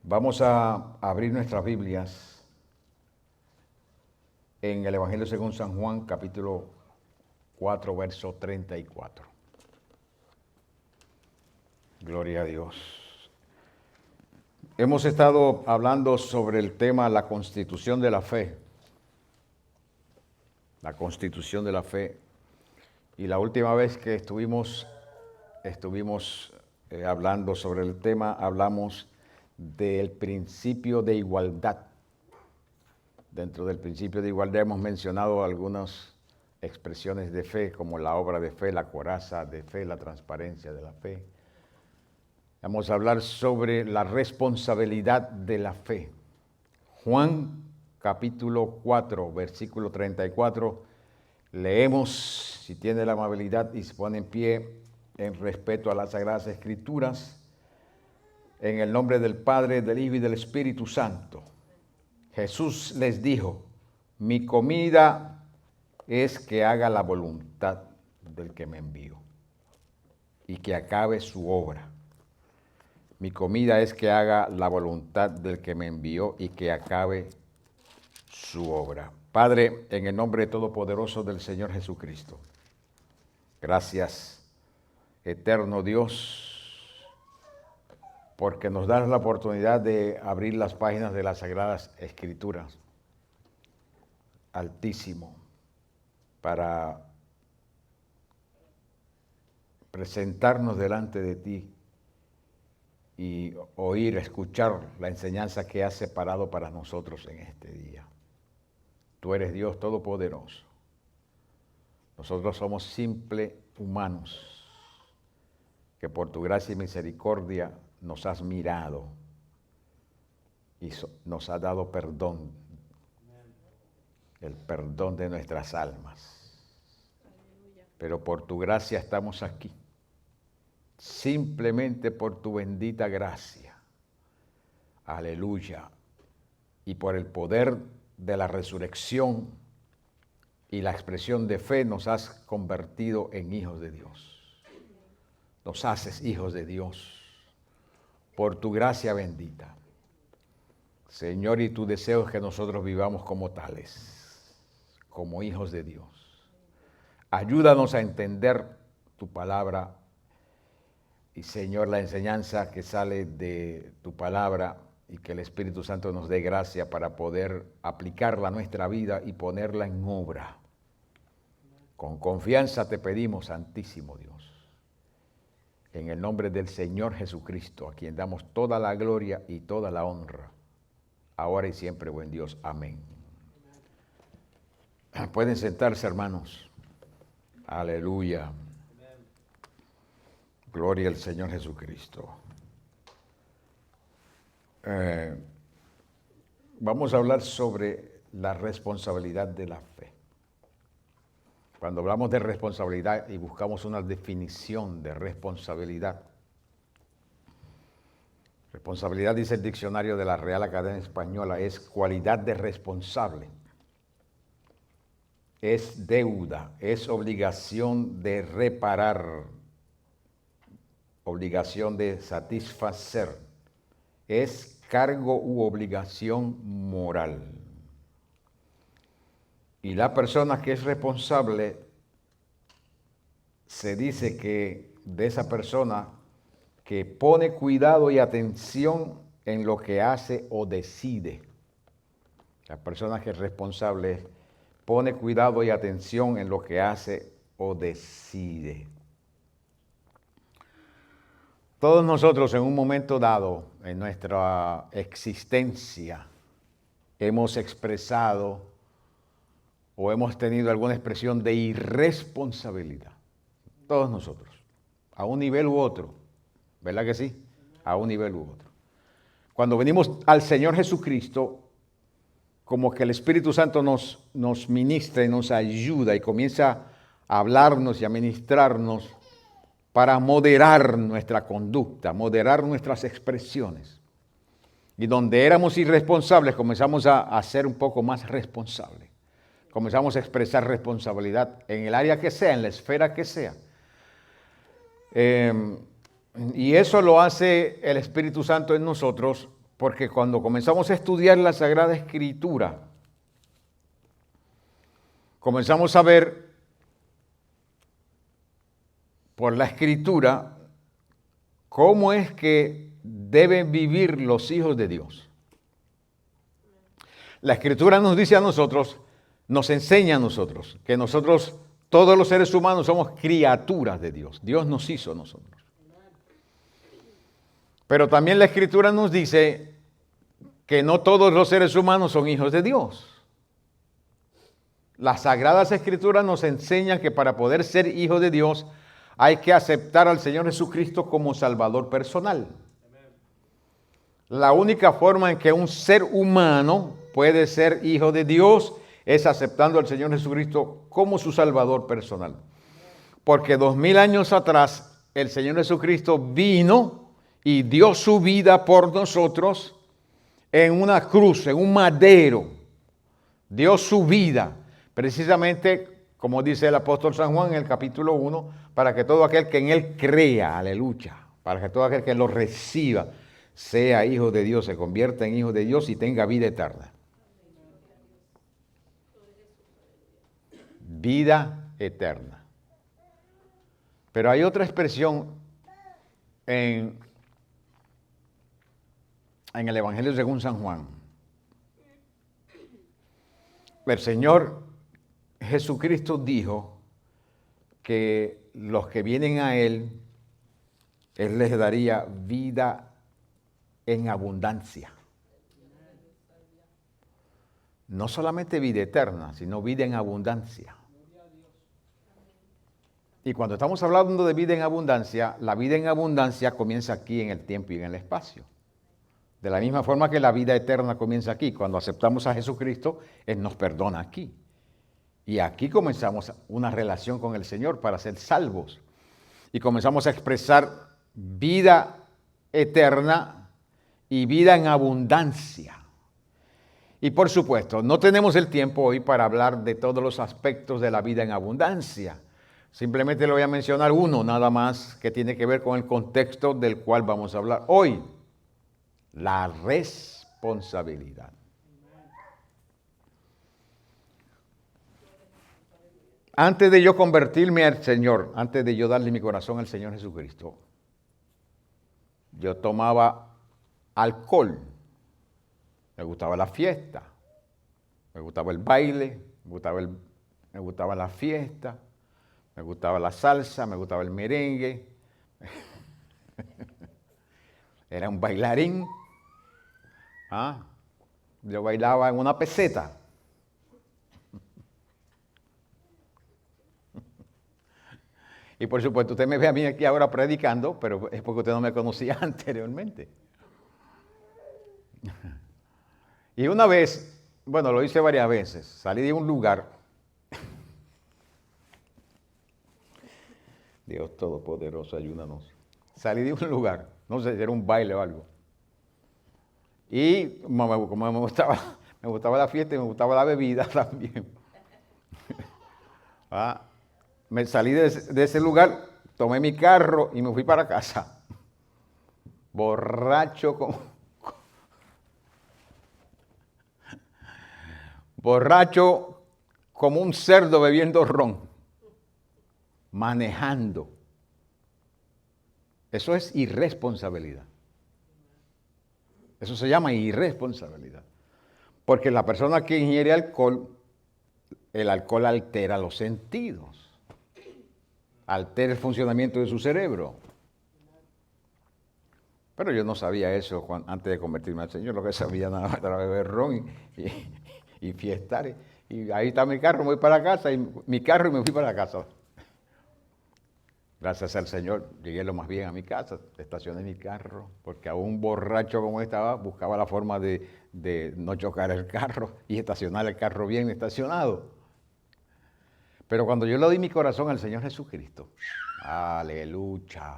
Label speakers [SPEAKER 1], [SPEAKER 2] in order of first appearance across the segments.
[SPEAKER 1] Vamos a abrir nuestras Biblias en el Evangelio según San Juan, capítulo 4, verso 34. Gloria a Dios. Hemos estado hablando sobre el tema la constitución de la fe. La constitución de la fe. Y la última vez que estuvimos hablando sobre el tema, hablamos del principio de igualdad. Dentro del principio de igualdad hemos mencionado algunas expresiones de fe, como la obra de fe, la coraza de fe, la transparencia de la fe. Vamos a hablar sobre la responsabilidad de la fe. Juan capítulo 4, versículo 34, leemos, si tiene la amabilidad y se pone en pie en respeto a las Sagradas Escrituras, en el nombre del Padre, del Hijo y del Espíritu Santo. Jesús les dijo, mi comida es que haga la voluntad del que me envió y que acabe su obra. Mi comida es que haga la voluntad del que me envió y que acabe su obra. Padre, en el nombre todopoderoso del Señor Jesucristo, gracias, eterno Dios, porque nos das la oportunidad de abrir las páginas de las Sagradas Escrituras, Altísimo, para presentarnos delante de ti y oír, escuchar la enseñanza que has separado para nosotros en este día. Tú eres Dios Todopoderoso. Nosotros somos simples humanos que por tu gracia y misericordia nos has mirado y nos has dado perdón, el perdón de nuestras almas. Pero por tu gracia estamos aquí, simplemente por tu bendita gracia. Aleluya. Y por el poder de la resurrección y la expresión de fe nos has convertido en hijos de Dios. Nos haces hijos de Dios. Por tu gracia bendita. Señor, y tu deseo es que nosotros vivamos como tales, como hijos de Dios. Ayúdanos a entender tu palabra y, Señor, la enseñanza que sale de tu palabra y que el Espíritu Santo nos dé gracia para poder aplicarla a nuestra vida y ponerla en obra. Con confianza te pedimos, Santísimo Dios. En el nombre del Señor Jesucristo, a quien damos toda la gloria y toda la honra, ahora y siempre, buen Dios. Amén. Pueden sentarse, hermanos. Aleluya. Gloria al Señor Jesucristo. Vamos a hablar sobre la responsabilidad de la fe. Cuando hablamos de responsabilidad y buscamos una definición de responsabilidad, responsabilidad, dice el diccionario de la Real Academia Española, es cualidad de responsable, es deuda, es obligación de reparar, obligación de satisfacer, es cargo u obligación moral. Y la persona que es responsable, se dice que de esa persona que pone cuidado y atención en lo que hace o decide. La persona que es responsable pone cuidado y atención en lo que hace o decide. Todos nosotros en un momento dado en nuestra existencia hemos expresado o hemos tenido alguna expresión de irresponsabilidad. Todos nosotros, a un nivel u otro, ¿verdad que sí? A un nivel u otro. Cuando venimos al Señor Jesucristo, como que el Espíritu Santo nos ministra y nos ayuda y comienza a hablarnos y a ministrarnos para moderar nuestra conducta, moderar nuestras expresiones. Y donde éramos irresponsables, comenzamos a ser un poco más responsables. Comenzamos a expresar responsabilidad en el área que sea, en la esfera que sea. Y eso lo hace el Espíritu Santo en nosotros Porque cuando comenzamos a estudiar la Sagrada Escritura, comenzamos a ver por la Escritura cómo es que deben vivir los hijos de Dios. La Escritura nos dice a nosotros, nos enseña a nosotros, que nosotros, todos los seres humanos, somos criaturas de Dios. Dios nos hizo a nosotros. Pero también la Escritura nos dice que no todos los seres humanos son hijos de Dios. Las Sagradas Escrituras nos enseñan que para poder ser hijo de Dios hay que aceptar al Señor Jesucristo como Salvador personal. La única forma en que un ser humano puede ser hijo de Dios es aceptando al Señor Jesucristo como su Salvador personal. Porque 2000 años atrás el Señor Jesucristo vino y dio su vida por nosotros en una cruz, en un madero. Dio su vida, precisamente como dice el apóstol San Juan en el capítulo 1, para que todo aquel que en Él crea, aleluya, para que todo aquel que lo reciba, sea hijo de Dios, se convierta en hijo de Dios y tenga vida eterna. Vida eterna. Pero hay otra expresión en el Evangelio según San Juan. El Señor Jesucristo dijo que los que vienen a Él les daría vida en abundancia. No solamente vida eterna, sino vida en abundancia. Y cuando estamos hablando de vida en abundancia, la vida en abundancia comienza aquí en el tiempo y en el espacio. De la misma forma que la vida eterna comienza aquí. Cuando aceptamos a Jesucristo, Él nos perdona aquí. Y aquí comenzamos una relación con el Señor para ser salvos. Y comenzamos a expresar vida eterna y vida en abundancia. Y por supuesto, no tenemos el tiempo hoy para hablar de todos los aspectos de la vida en abundancia. Simplemente le voy a mencionar uno nada más que tiene que ver con el contexto del cual vamos a hablar hoy. La responsabilidad. Antes de yo convertirme al Señor, antes de yo darle mi corazón al Señor Jesucristo, yo tomaba alcohol. Me gustaba la fiesta, me gustaba el baile, me gustaba la fiesta, me gustaba la salsa, me gustaba el merengue. Era un bailarín. Yo bailaba en una peseta. Y por supuesto, usted me ve a mí aquí ahora predicando, pero es porque usted no me conocía anteriormente. Y una vez, bueno, lo hice varias veces, salí de un lugar. Dios Todopoderoso, ayúdanos. Salí de un lugar, no sé si era un baile o algo. Y como me gustaba la fiesta y me gustaba la bebida también. Me salí de ese lugar, tomé mi carro y me fui para casa. Borracho como un cerdo bebiendo ron, manejando. Eso es irresponsabilidad. Eso se llama irresponsabilidad. Porque la persona que ingiere alcohol, el alcohol altera los sentidos, altera el funcionamiento de su cerebro. Pero yo no sabía eso antes de convertirme al Señor. Lo que sabía nada más era beber ron y fiestar. Y ahí está mi carro, me voy para casa, y me fui para casa. Gracias al Señor, llegué lo más bien a mi casa, estacioné mi carro, porque aún borracho como estaba, buscaba la forma de no chocar el carro y estacionar el carro bien estacionado. Pero cuando yo le di mi corazón al Señor Jesucristo, aleluya.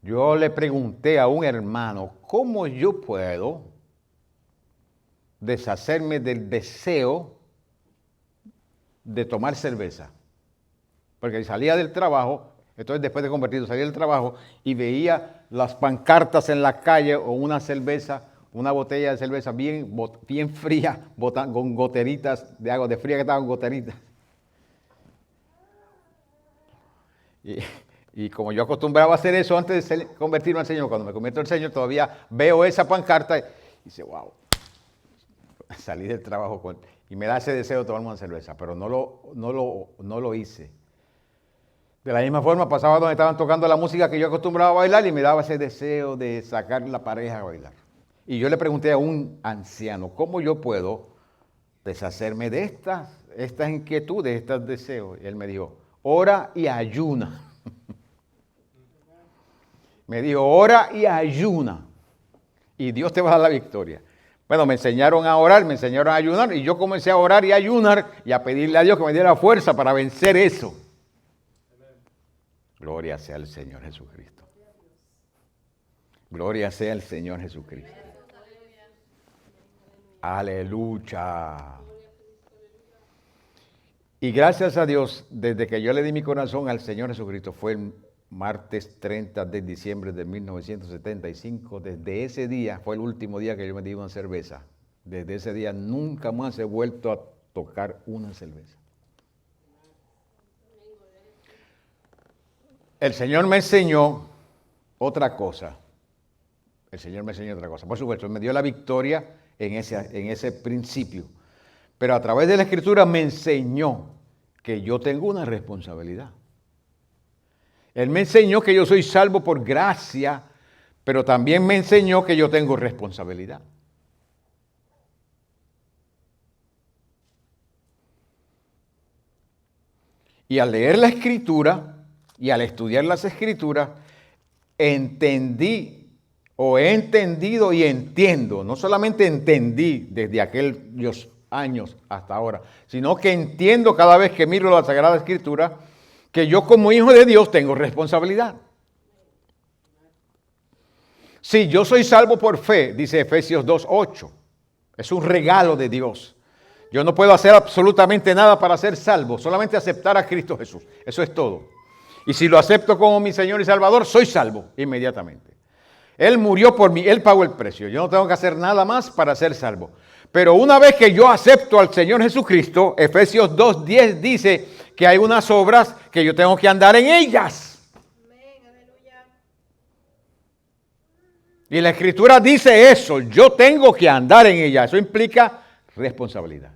[SPEAKER 1] Yo le pregunté a un hermano, ¿cómo yo puedo deshacerme del deseo de tomar cerveza? Porque salía del trabajo Entonces, después de convertido, salía del trabajo y veía las pancartas en la calle o una cerveza, una botella de cerveza bien fría, con goteritas de agua, de fría que estaban goteritas. Y como yo acostumbraba a hacer eso antes de convertirme al Señor, cuando me convierto al Señor, todavía veo esa pancarta y dice, wow, salí del trabajo y me da ese deseo de tomarme una cerveza, pero no lo hice. De la misma forma, pasaba donde estaban tocando la música que yo acostumbraba a bailar y me daba ese deseo de sacar la pareja a bailar. Y yo le pregunté a un anciano, ¿cómo yo puedo deshacerme de estas inquietudes, estos deseos? Y él me dijo, ora y ayuna. Me dijo, ora y ayuna. Y Dios te va a dar la victoria. Bueno, me enseñaron a orar, me enseñaron a ayunar. Y yo comencé a orar y a ayunar y a pedirle a Dios que me diera fuerza para vencer eso. Gloria sea el Señor Jesucristo. Gloria sea el Señor Jesucristo. Aleluya. Y gracias a Dios, desde que yo le di mi corazón al Señor Jesucristo, fue el martes 30 de diciembre de 1975. Desde ese día, fue el último día que yo me di una cerveza. Desde ese día nunca más he vuelto a tocar una cerveza. El Señor me enseñó otra cosa. El Señor me enseñó otra cosa. Por supuesto, me dio la victoria en ese principio. Pero a través de la Escritura me enseñó que yo tengo una responsabilidad. Él me enseñó que yo soy salvo por gracia, pero también me enseñó que yo tengo responsabilidad. Y al leer la Escritura y al estudiar las Escrituras, entendí o he entendido y entiendo, no solamente entendí desde aquellos años hasta ahora, sino que entiendo cada vez que miro la Sagrada Escritura que yo como hijo de Dios tengo responsabilidad. Sí, yo soy salvo por fe, dice Efesios 2:8. Es un regalo de Dios. Yo no puedo hacer absolutamente nada para ser salvo, solamente aceptar a Cristo Jesús. Eso es todo. Y si lo acepto como mi Señor y Salvador, soy salvo inmediatamente. Él murió por mí, Él pagó el precio. Yo no tengo que hacer nada más para ser salvo. Pero una vez que yo acepto al Señor Jesucristo, Efesios 2:10 dice que hay unas obras que yo tengo que andar en ellas. Amén, aleluya. Y la Escritura dice eso, yo tengo que andar en ellas. Eso implica responsabilidad.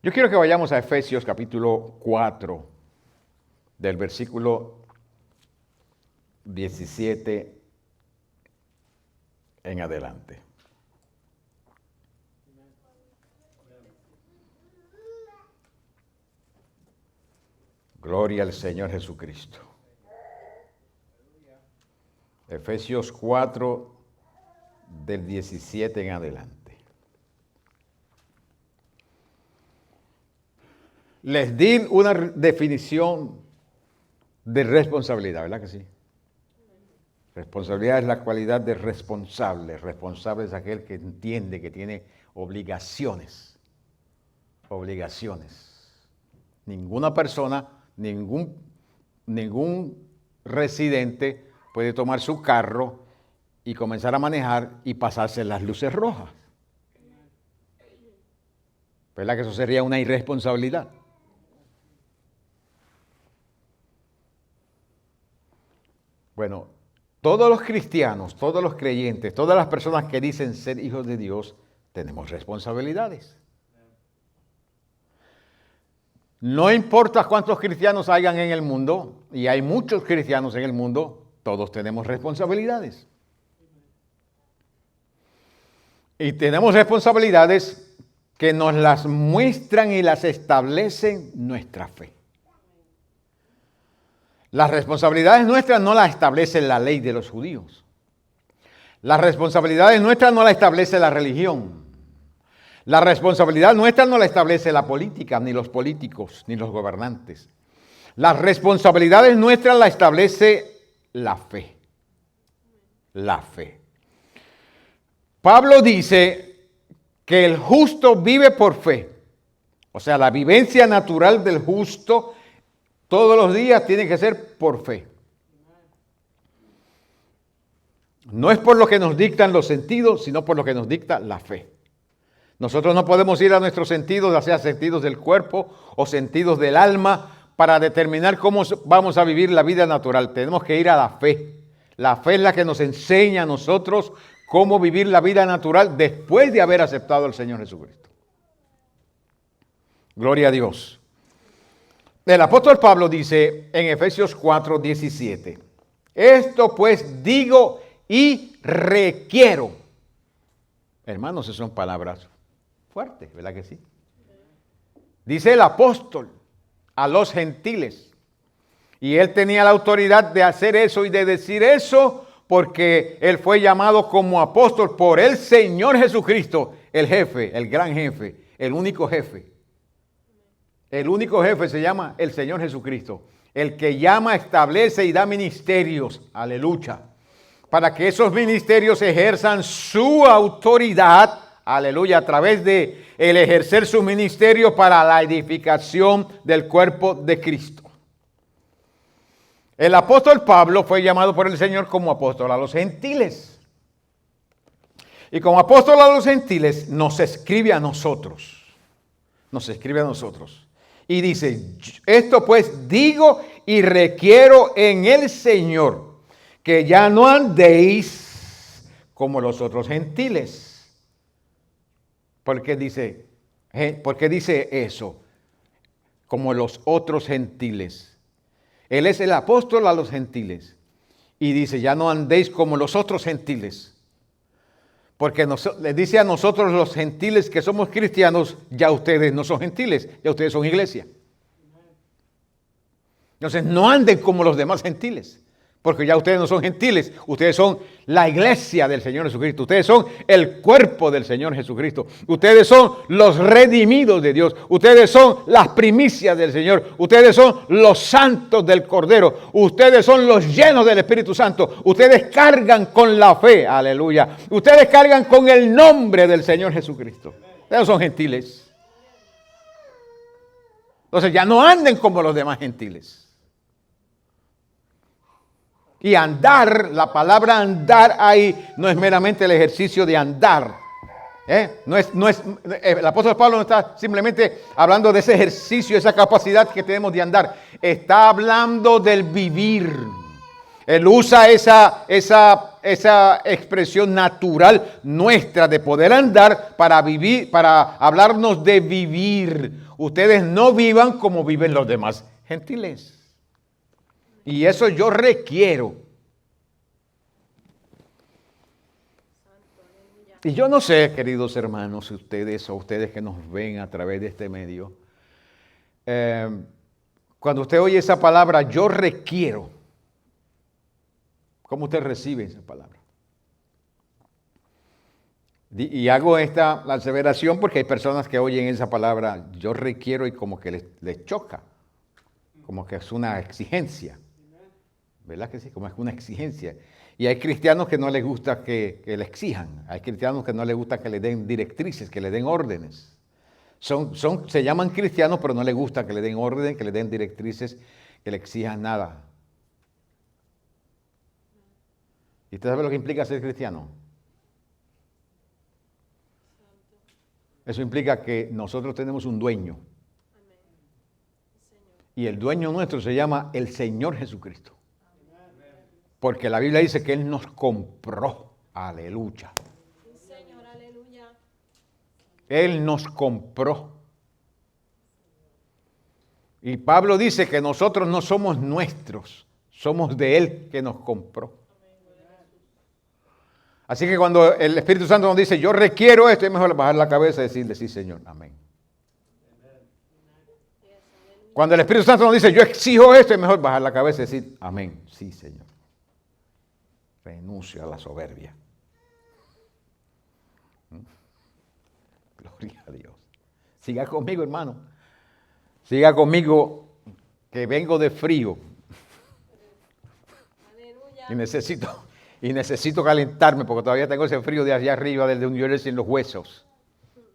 [SPEAKER 1] Yo quiero que vayamos a Efesios capítulo 4, del versículo 17 en adelante. Gloria al Señor Jesucristo. Efesios 4, del 17 en adelante. Les di una definición de responsabilidad, ¿verdad que sí? Responsabilidad es la cualidad de responsable. Responsable es aquel que entiende que tiene obligaciones. Obligaciones. Ninguna persona, ningún residente puede tomar su carro y comenzar a manejar y pasarse las luces rojas. ¿Verdad que eso sería una irresponsabilidad? Bueno, todos los cristianos, todos los creyentes, todas las personas que dicen ser hijos de Dios, tenemos responsabilidades. No importa cuántos cristianos hayan en el mundo, y hay muchos cristianos en el mundo, todos tenemos responsabilidades. Y tenemos responsabilidades que nos las muestran y las establecen nuestra fe. Las responsabilidades nuestras no las establece la ley de los judíos. Las responsabilidades nuestras no las establece la religión. La responsabilidad nuestra no la establece la política, ni los políticos, ni los gobernantes. Las responsabilidades nuestras las establece la fe. La fe. Pablo dice que el justo vive por fe. O sea, la vivencia natural del justo Todos los días tiene que ser por fe. No es por lo que nos dictan los sentidos, sino por lo que nos dicta la fe. Nosotros no podemos ir a nuestros sentidos, ya sea sentidos del cuerpo o sentidos del alma, para determinar cómo vamos a vivir la vida natural. Tenemos que ir a la fe. La fe es la que nos enseña a nosotros cómo vivir la vida natural después de haber aceptado al Señor Jesucristo. Gloria a Dios. El apóstol Pablo dice en Efesios 4:17, esto pues digo y requiero. Hermanos, esas son palabras fuertes, ¿verdad que sí? Dice el apóstol a los gentiles. Y él tenía la autoridad de hacer eso y de decir eso porque él fue llamado como apóstol por el Señor Jesucristo, el jefe, el gran jefe, el único jefe. El único jefe se llama el Señor Jesucristo, el que llama, establece y da ministerios, aleluya, para que esos ministerios ejerzan su autoridad, aleluya, a través de el ejercer su ministerio para la edificación del cuerpo de Cristo. El apóstol Pablo fue llamado por el Señor como apóstol a los gentiles. Y como apóstol a los gentiles nos escribe a nosotros. Nos escribe a nosotros. Y dice, esto pues digo y requiero en el Señor, que ya no andéis como los otros gentiles. ¿Por qué dice eso? Como los otros gentiles. Él es el apóstol a los gentiles. Y dice, ya no andéis como los otros gentiles. Porque le dice a nosotros los gentiles que somos cristianos, ya ustedes no son gentiles, ya ustedes son iglesia. Entonces no anden como los demás gentiles, porque ya ustedes no son gentiles, ustedes son la iglesia del Señor Jesucristo, ustedes son el cuerpo del Señor Jesucristo, ustedes son los redimidos de Dios, ustedes son las primicias del Señor, ustedes son los santos del Cordero, ustedes son los llenos del Espíritu Santo, ustedes cargan con la fe, aleluya, ustedes cargan con el nombre del Señor Jesucristo. Ustedes son gentiles. Entonces ya no anden como los demás gentiles. Y andar, la palabra andar ahí no es meramente el ejercicio de andar. El apóstol Pablo no está simplemente hablando de ese ejercicio, esa capacidad que tenemos de andar. Está hablando del vivir. Él usa esa expresión natural nuestra de poder andar para vivir, para hablarnos de vivir. Ustedes no vivan como viven los demás gentiles. Y eso yo requiero. Y yo no sé, queridos hermanos, ustedes que nos ven a través de este medio, cuando usted oye esa palabra, yo requiero, ¿cómo usted recibe esa palabra? Y hago esta aseveración porque hay personas que oyen esa palabra, yo requiero, y como que les choca, como que es una exigencia. ¿Verdad que sí? Como es una exigencia. Y hay cristianos que no les gusta que le exijan. Hay cristianos que no les gusta que le den directrices, que le den órdenes. Se llaman cristianos, pero no les gusta que le den órdenes, que le den directrices, que le exijan nada. ¿Y usted sabe lo que implica ser cristiano? Eso implica que nosotros tenemos un dueño. Y el dueño nuestro se llama el Señor Jesucristo. Porque la Biblia dice que Él nos compró. Aleluya. Sí, Señor, aleluya. Él nos compró. Y Pablo dice que nosotros no somos nuestros, somos de Él que nos compró. Así que cuando el Espíritu Santo nos dice, yo requiero esto, es mejor bajar la cabeza y decirle, sí, Señor, amén. Cuando el Espíritu Santo nos dice, yo exijo esto, es mejor bajar la cabeza y decir, amén, sí, Señor. Renuncio a la soberbia. Gloria a Dios. Siga conmigo, hermano. Siga conmigo, que vengo de frío. Y necesito calentarme, porque todavía tengo ese frío de allá arriba, del de New Jersey, en los huesos.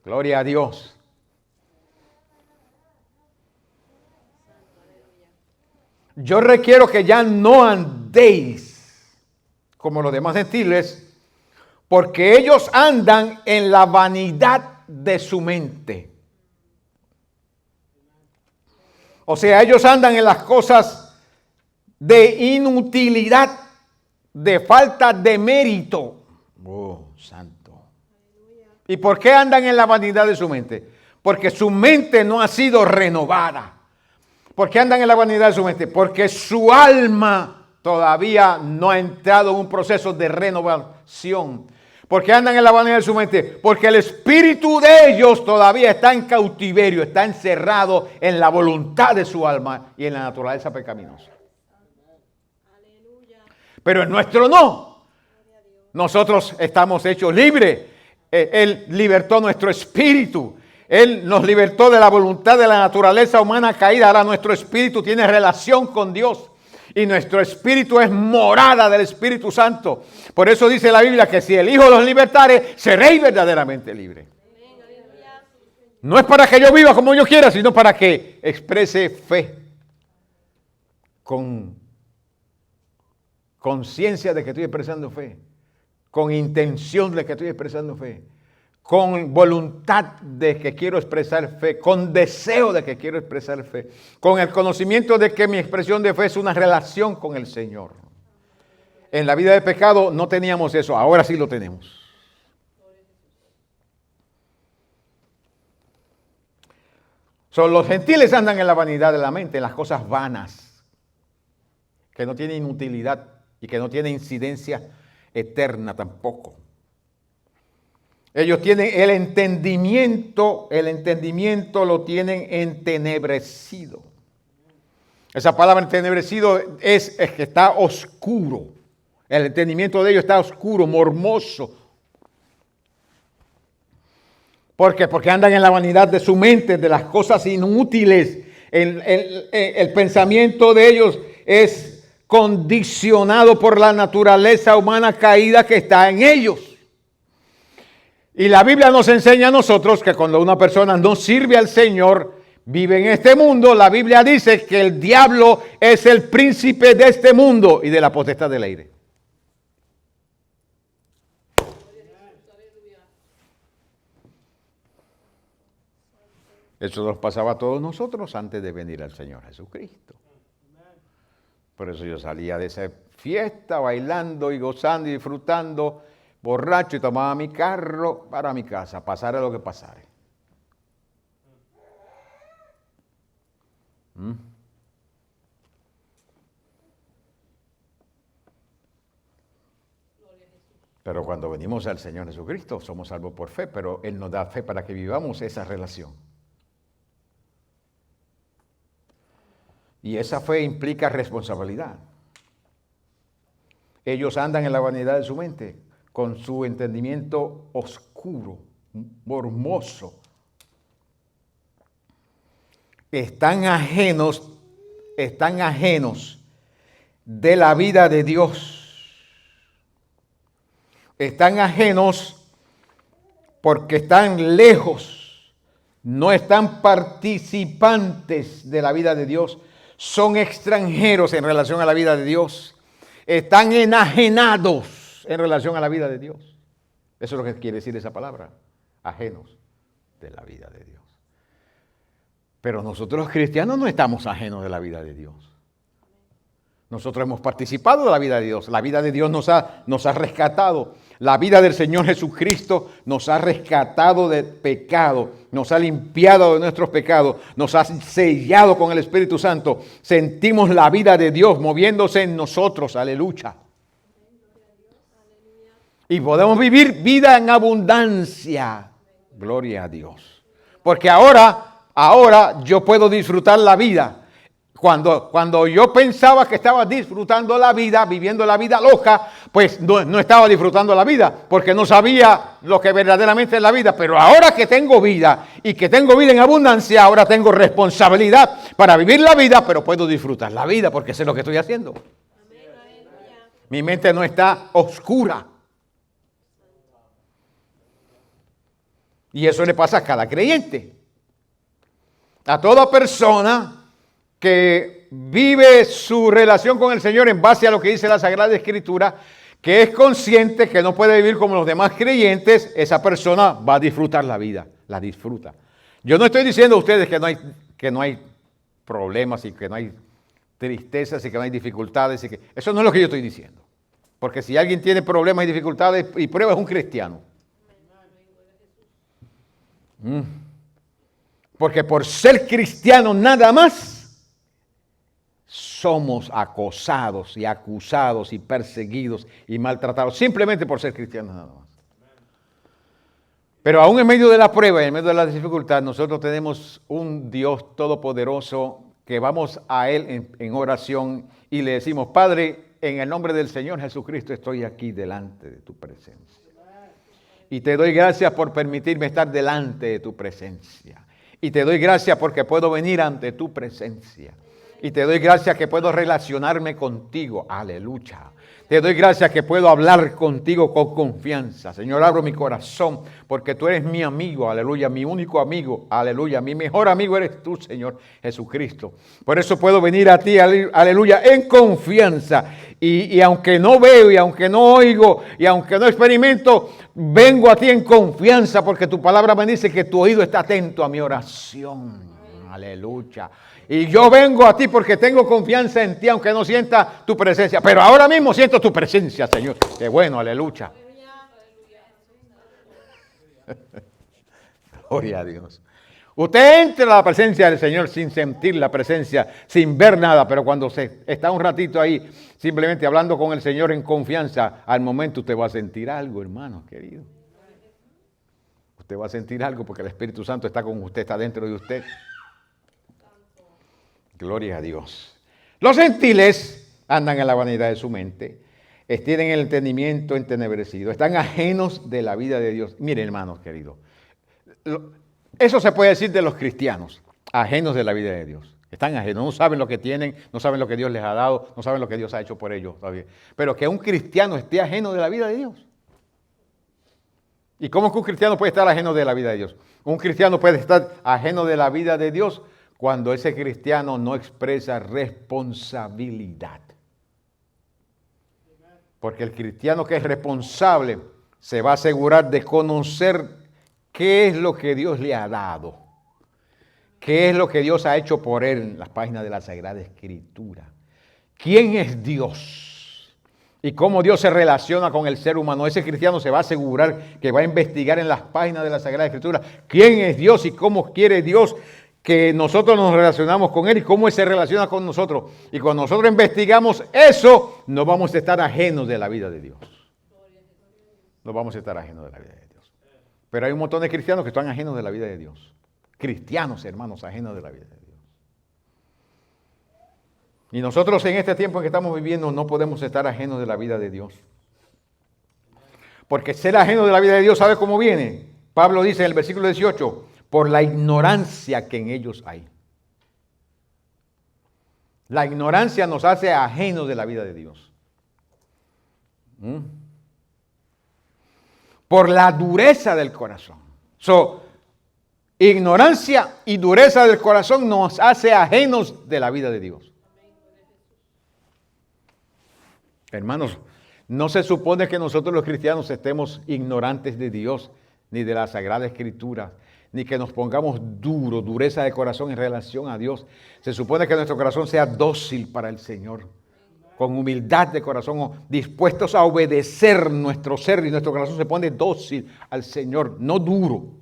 [SPEAKER 1] Gloria a Dios. yo requiero que ya no andéis como los demás gentiles, porque ellos andan en la vanidad de su mente. O sea, ellos andan en las cosas de inutilidad, de falta de mérito. Oh, santo. ¿Y por qué andan en la vanidad de su mente? Porque su mente no ha sido renovada. ¿Por qué andan en la vanidad de su mente? Porque su alma todavía no ha entrado en un proceso de renovación. ¿Por qué andan en la vanidad de su mente? Porque el espíritu de ellos todavía está en cautiverio, está encerrado en la voluntad de su alma y en la naturaleza pecaminosa. Pero el nuestro no. Nosotros estamos hechos libres. Él libertó nuestro espíritu. Él nos libertó de la voluntad de la naturaleza humana caída. Ahora nuestro espíritu tiene relación con Dios. Y nuestro espíritu es morada del Espíritu Santo. Por eso dice la Biblia que si el Hijo los libertare, seréis verdaderamente libres. No es para que yo viva como yo quiera, sino para que exprese fe. Con conciencia de que estoy expresando fe. Con intención de que estoy expresando fe. Con voluntad de que quiero expresar fe, con deseo de que quiero expresar fe, con el conocimiento de que mi expresión de fe es una relación con el Señor. En la vida de pecado no teníamos eso, ahora sí lo tenemos. Los gentiles andan en la vanidad de la mente, en las cosas vanas, que no tienen utilidad y que no tienen incidencia eterna tampoco. Ellos tienen el entendimiento lo tienen entenebrecido. Esa palabra entenebrecido es que está oscuro. El entendimiento de ellos está oscuro, mormoso. ¿Por qué? Porque andan en la vanidad de su mente, de las cosas inútiles. El pensamiento de ellos es condicionado por la naturaleza humana caída que está en ellos. Y la Biblia nos enseña a nosotros que cuando una persona no sirve al Señor, vive en este mundo, la Biblia dice que el diablo es el príncipe de este mundo y de la potestad del aire. Eso nos pasaba a todos nosotros antes de venir al Señor Jesucristo. Por eso yo salía de esa fiesta bailando y gozando y disfrutando, borracho, y tomaba mi carro para mi casa, pasara lo que pasare. Pero cuando venimos al Señor Jesucristo, somos salvos por fe, pero Él nos da fe para que vivamos esa relación. Y esa fe implica responsabilidad. Ellos andan en la vanidad de su mente, con su entendimiento oscuro, mormoso. Están ajenos de la vida de Dios. Están ajenos porque están lejos, no están participantes de la vida de Dios, son extranjeros en relación a la vida de Dios, están enajenados en relación a la vida de Dios. Eso es lo que quiere decir esa palabra, ajenos de la vida de Dios. Pero nosotros los cristianos no estamos ajenos de la vida de Dios. Nosotros hemos participado de la vida de Dios. La vida de Dios nos ha rescatado. La vida del Señor Jesucristo nos ha rescatado del pecado, nos ha limpiado de nuestros pecados, nos ha sellado con el Espíritu Santo. Sentimos la vida de Dios moviéndose en nosotros. Aleluya. Y podemos vivir vida en abundancia. Gloria a Dios. Porque ahora yo puedo disfrutar la vida. Cuando yo pensaba que estaba disfrutando la vida, viviendo la vida loca, pues no estaba disfrutando la vida, porque no sabía lo que verdaderamente es la vida. Pero ahora que tengo vida y que tengo vida en abundancia, ahora tengo responsabilidad para vivir la vida, pero puedo disfrutar la vida porque sé lo que estoy haciendo. Mi mente no está oscura. Y eso le pasa a cada creyente. A toda persona que vive su relación con el Señor en base a lo que dice la Sagrada Escritura, que es consciente que no puede vivir como los demás creyentes, esa persona va a disfrutar la vida, la disfruta. Yo no estoy diciendo a ustedes que no hay problemas y que no hay tristezas y que no hay dificultades. Eso no es lo que yo estoy diciendo. Porque si alguien tiene problemas y dificultades y pruebas, es un cristiano. Porque por ser cristiano nada más, somos acosados y acusados y perseguidos y maltratados simplemente por ser cristianos nada más. Pero aún en medio de la prueba y en medio de la dificultad, nosotros tenemos un Dios todopoderoso que vamos a Él en oración y le decimos: Padre, en el nombre del Señor Jesucristo estoy aquí delante de tu presencia. Y te doy gracias por permitirme estar delante de tu presencia. Y te doy gracias porque puedo venir ante tu presencia. Y te doy gracias que puedo relacionarme contigo. Aleluya. Te doy gracias que puedo hablar contigo con confianza. Señor, abro mi corazón porque tú eres mi amigo. Aleluya. Mi único amigo. Aleluya. Mi mejor amigo eres tú, Señor Jesucristo. Por eso puedo venir a ti. Aleluya. En confianza. Y aunque no veo y aunque no oigo y aunque no experimento, vengo a ti en confianza porque tu palabra me dice que tu oído está atento a mi oración. Aleluya. Y yo vengo a ti porque tengo confianza en ti, aunque no sienta tu presencia. Pero ahora mismo siento tu presencia, Señor. Qué bueno, aleluya. Gloria a Dios. Usted entra a la presencia del Señor sin sentir la presencia, sin ver nada, pero cuando se está un ratito ahí, simplemente hablando con el Señor en confianza, al momento usted va a sentir algo, hermano querido. Usted va a sentir algo porque el Espíritu Santo está con usted, está dentro de usted. Gloria a Dios. Los gentiles andan en la vanidad de su mente, tienen el entendimiento entenebrecido, están ajenos de la vida de Dios. Miren, hermanos queridos, eso se puede decir de los cristianos, ajenos de la vida de Dios. Están ajenos, no saben lo que tienen, no saben lo que Dios les ha dado, no saben lo que Dios ha hecho por ellos todavía. Pero que un cristiano esté ajeno de la vida de Dios. ¿Y cómo es que un cristiano puede estar ajeno de la vida de Dios? Un cristiano puede estar ajeno de la vida de Dios cuando ese cristiano no expresa responsabilidad. Porque el cristiano que es responsable se va a asegurar de conocer qué es lo que Dios le ha dado. ¿Qué es lo que Dios ha hecho por él en las páginas de la Sagrada Escritura? ¿Quién es Dios? Y cómo Dios se relaciona con el ser humano. Ese cristiano se va a asegurar que va a investigar en las páginas de la Sagrada Escritura quién es Dios y cómo quiere Dios que nosotros nos relacionamos con Él y cómo Él se relaciona con nosotros. Y cuando nosotros investigamos eso, no vamos a estar ajenos de la vida de Dios. No vamos a estar ajenos de la vida de Dios. Pero hay un montón de cristianos que están ajenos de la vida de Dios. Cristianos, hermanos, ajenos de la vida de Dios. Y nosotros en este tiempo en que estamos viviendo no podemos estar ajenos de la vida de Dios. Porque ser ajeno de la vida de Dios, ¿sabe cómo viene? Pablo dice en el versículo 18, por la ignorancia que en ellos hay. La ignorancia nos hace ajenos de la vida de Dios. Por la dureza del corazón. Ignorancia y dureza del corazón nos hace ajenos de la vida de Dios. Hermanos, no se supone que nosotros los cristianos estemos ignorantes de Dios, ni de la Sagrada Escritura, ni que nos pongamos dureza de corazón en relación a Dios. Se supone que nuestro corazón sea dócil para el Señor, con humildad de corazón, dispuestos a obedecer nuestro ser, y nuestro corazón se pone dócil al Señor, no duro.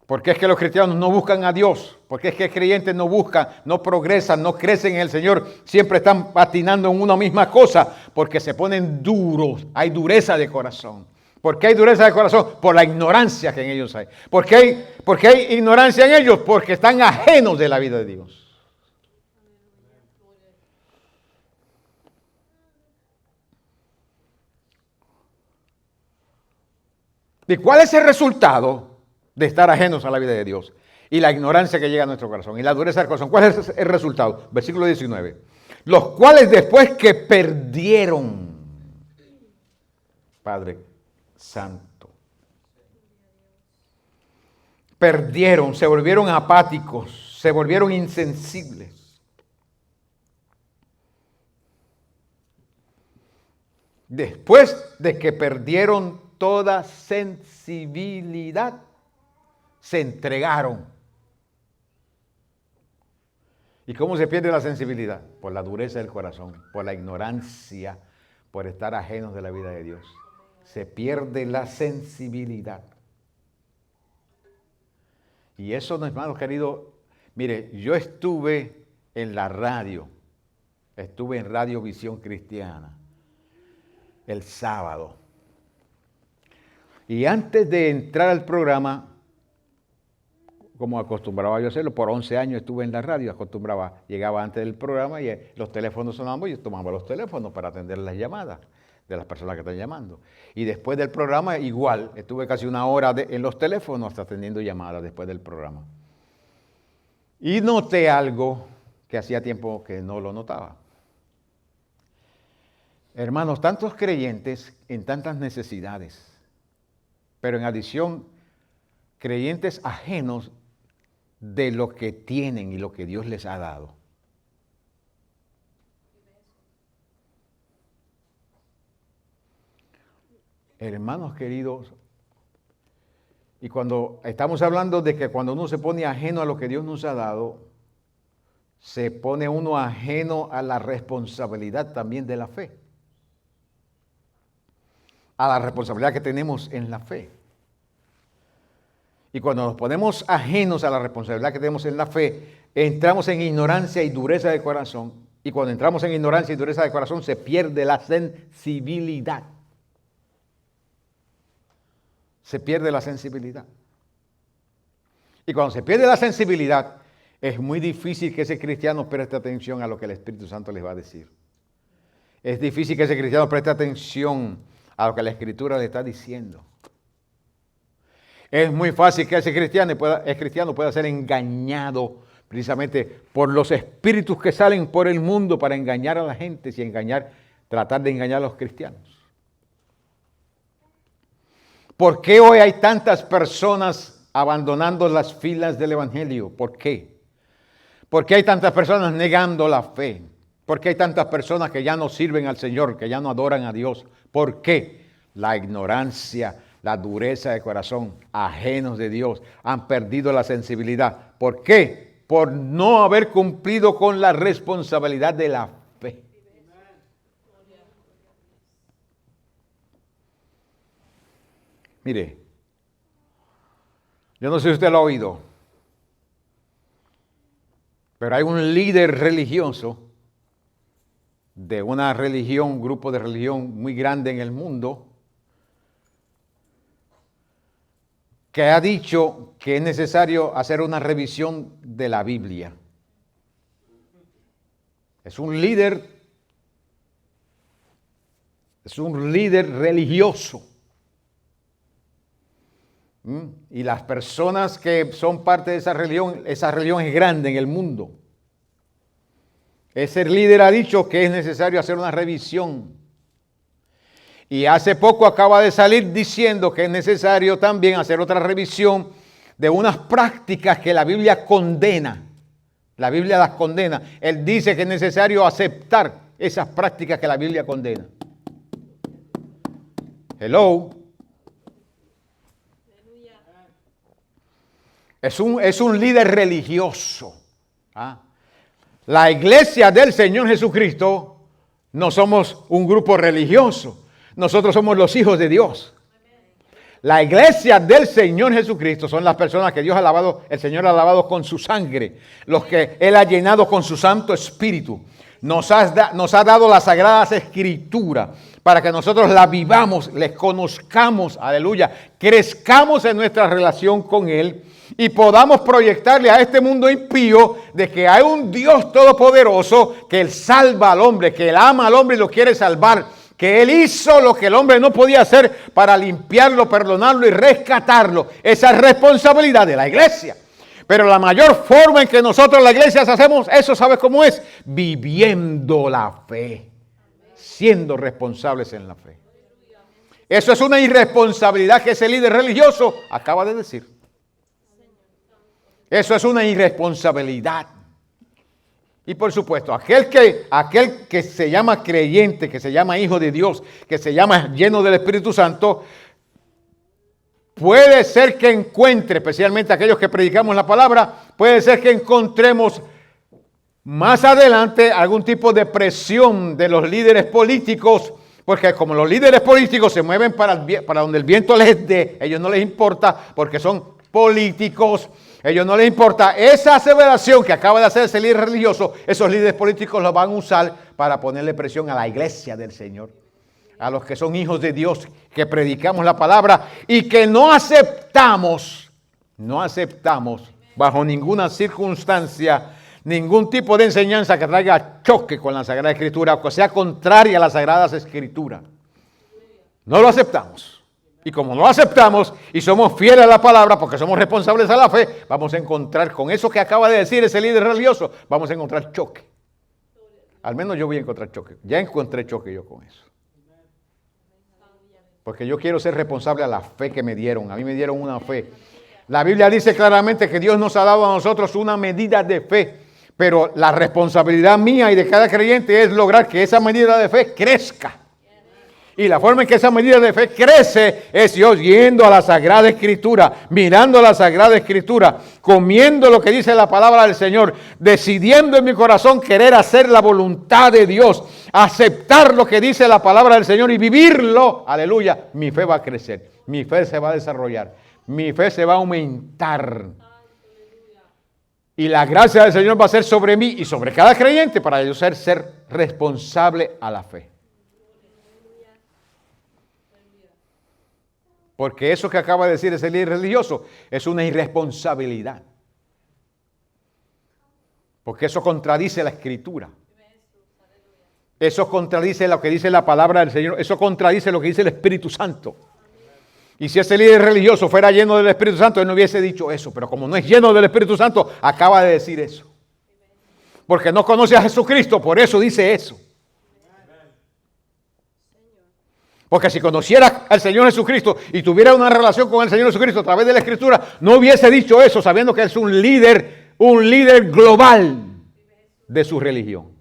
[SPEAKER 1] Porque es que los cristianos no buscan a Dios, porque es que creyentes no buscan, no progresan, no crecen en el Señor, siempre están patinando en una misma cosa, porque se ponen duros, hay dureza de corazón. ¿Por qué hay dureza de corazón? Por la ignorancia que en ellos hay. ¿Por qué hay ignorancia en ellos? Porque están ajenos de la vida de Dios. ¿Y cuál es el resultado de estar ajenos a la vida de Dios? Y la ignorancia que llega a nuestro corazón y la dureza del corazón. ¿Cuál es el resultado? Versículo 19. Los cuales después que perdieron, Padre Santo, perdieron, se volvieron apáticos, se volvieron insensibles. después de que perdieron toda sensibilidad, se entregaron. ¿Y cómo se pierde la sensibilidad? Por la dureza del corazón, por la ignorancia, por estar ajenos de la vida de Dios. Se pierde la sensibilidad. Y eso, hermanos queridos, mire, yo estuve en la radio, estuve en Radio Visión Cristiana el sábado. Y antes de entrar al programa, como acostumbraba yo a hacerlo, por 11 años estuve en la radio, llegaba antes del programa y los teléfonos sonaban y yo tomaba los teléfonos para atender las llamadas de las personas que están llamando. Y después del programa igual, estuve casi una hora en los teléfonos hasta atendiendo llamadas después del programa. Y noté algo que hacía tiempo que no lo notaba. Hermanos, tantos creyentes en tantas necesidades, pero en adición, creyentes ajenos de lo que tienen y lo que Dios les ha dado. Hermanos queridos, y cuando estamos hablando de que cuando uno se pone ajeno a lo que Dios nos ha dado, se pone uno ajeno a la responsabilidad también de la fe. A la responsabilidad que tenemos en la fe. Y cuando nos ponemos ajenos a la responsabilidad que tenemos en la fe, entramos en ignorancia y dureza de corazón. Y cuando entramos en ignorancia y dureza de corazón, se pierde la sensibilidad. Se pierde la sensibilidad. Y cuando se pierde la sensibilidad, es muy difícil que ese cristiano preste atención a lo que el Espíritu Santo les va a decir. Es difícil que ese cristiano preste atención a lo que la Escritura le está diciendo. Es muy fácil que ese cristiano pueda ser engañado precisamente por los espíritus que salen por el mundo para engañar a la gente y tratar de engañar a los cristianos. ¿Por qué hoy hay tantas personas abandonando las filas del Evangelio? ¿Por qué? ¿Por qué hay tantas personas negando la fe? ¿Por qué hay tantas personas que ya no sirven al Señor, que ya no adoran a Dios? ¿Por qué? La ignorancia, la dureza de corazón, ajenos de Dios, han perdido la sensibilidad. ¿Por qué? Por no haber cumplido con la responsabilidad de la fe. Mire, yo no sé si usted lo ha oído, pero hay un líder religioso de una religión, un grupo de religión muy grande en el mundo, que ha dicho que es necesario hacer una revisión de la Biblia. Es un líder religioso. Y las personas que son parte de esa religión es grande en el mundo. Ese líder ha dicho que es necesario hacer una revisión. Y hace poco acaba de salir diciendo que es necesario también hacer otra revisión de unas prácticas que la Biblia condena. La Biblia las condena. Él dice que es necesario aceptar esas prácticas que la Biblia condena. Hello. Es un líder religioso. La iglesia del Señor Jesucristo no somos un grupo religioso. Nosotros somos los hijos de Dios. La iglesia del Señor Jesucristo son las personas que Dios ha lavado, el Señor ha lavado con su sangre, los que Él ha llenado con su Santo Espíritu. Nos ha dado las Sagradas Escrituras para que nosotros la vivamos, les conozcamos, aleluya, crezcamos en nuestra relación con Él y podamos proyectarle a este mundo impío de que hay un Dios todopoderoso que Él salva al hombre, que Él ama al hombre y lo quiere salvar. Que Él hizo lo que el hombre no podía hacer para limpiarlo, perdonarlo y rescatarlo. Esa es responsabilidad de la iglesia. Pero la mayor forma en que nosotros la iglesia hacemos eso, ¿sabe cómo es? Viviendo la fe. Siendo responsables en la fe. Eso es una irresponsabilidad que ese líder religioso acaba de decir. Eso es una irresponsabilidad. Y por supuesto, aquel que se llama creyente, que se llama hijo de Dios, que se llama lleno del Espíritu Santo, puede ser que encuentre, especialmente aquellos que predicamos la palabra, puede ser que encontremos más adelante algún tipo de presión de los líderes políticos, porque como los líderes políticos se mueven para donde el viento les dé, ellos no les importa porque son políticos, ellos no les importa esa aseveración que acaba de hacer ese líder religioso, esos líderes políticos lo van a usar para ponerle presión a la iglesia del Señor, a los que son hijos de Dios, que predicamos la palabra y que no aceptamos bajo ninguna circunstancia ningún tipo de enseñanza que traiga choque con la Sagrada Escritura o que sea contraria a las Sagradas Escrituras. No lo aceptamos. Y como no lo aceptamos y somos fieles a la palabra porque somos responsables a la fe, vamos a encontrar con eso que acaba de decir ese líder religioso, vamos a encontrar choque. Al menos yo voy a encontrar choque. Ya encontré choque yo con eso. Porque yo quiero ser responsable a la fe que me dieron. A mí me dieron una fe. La Biblia dice claramente que Dios nos ha dado a nosotros una medida de fe. Pero la responsabilidad mía y de cada creyente es lograr que esa medida de fe crezca. Y la forma en que esa medida de fe crece es yo yendo a la Sagrada Escritura, mirando la Sagrada Escritura, comiendo lo que dice la palabra del Señor, decidiendo en mi corazón querer hacer la voluntad de Dios, aceptar lo que dice la palabra del Señor y vivirlo. Aleluya, mi fe va a crecer, mi fe se va a desarrollar, mi fe se va a aumentar. Y la gracia del Señor va a ser sobre mí y sobre cada creyente para yo ser responsable a la fe. Porque eso que acaba de decir ese líder religioso es una irresponsabilidad. Porque eso contradice la Escritura. Eso contradice lo que dice la palabra del Señor. Eso contradice lo que dice el Espíritu Santo. Y si ese líder religioso fuera lleno del Espíritu Santo, él no hubiese dicho eso. Pero como no es lleno del Espíritu Santo, acaba de decir eso. Porque no conoce a Jesucristo, por eso dice eso. Porque si conociera al Señor Jesucristo y tuviera una relación con el Señor Jesucristo a través de la Escritura, no hubiese dicho eso sabiendo que es un líder global de su religión.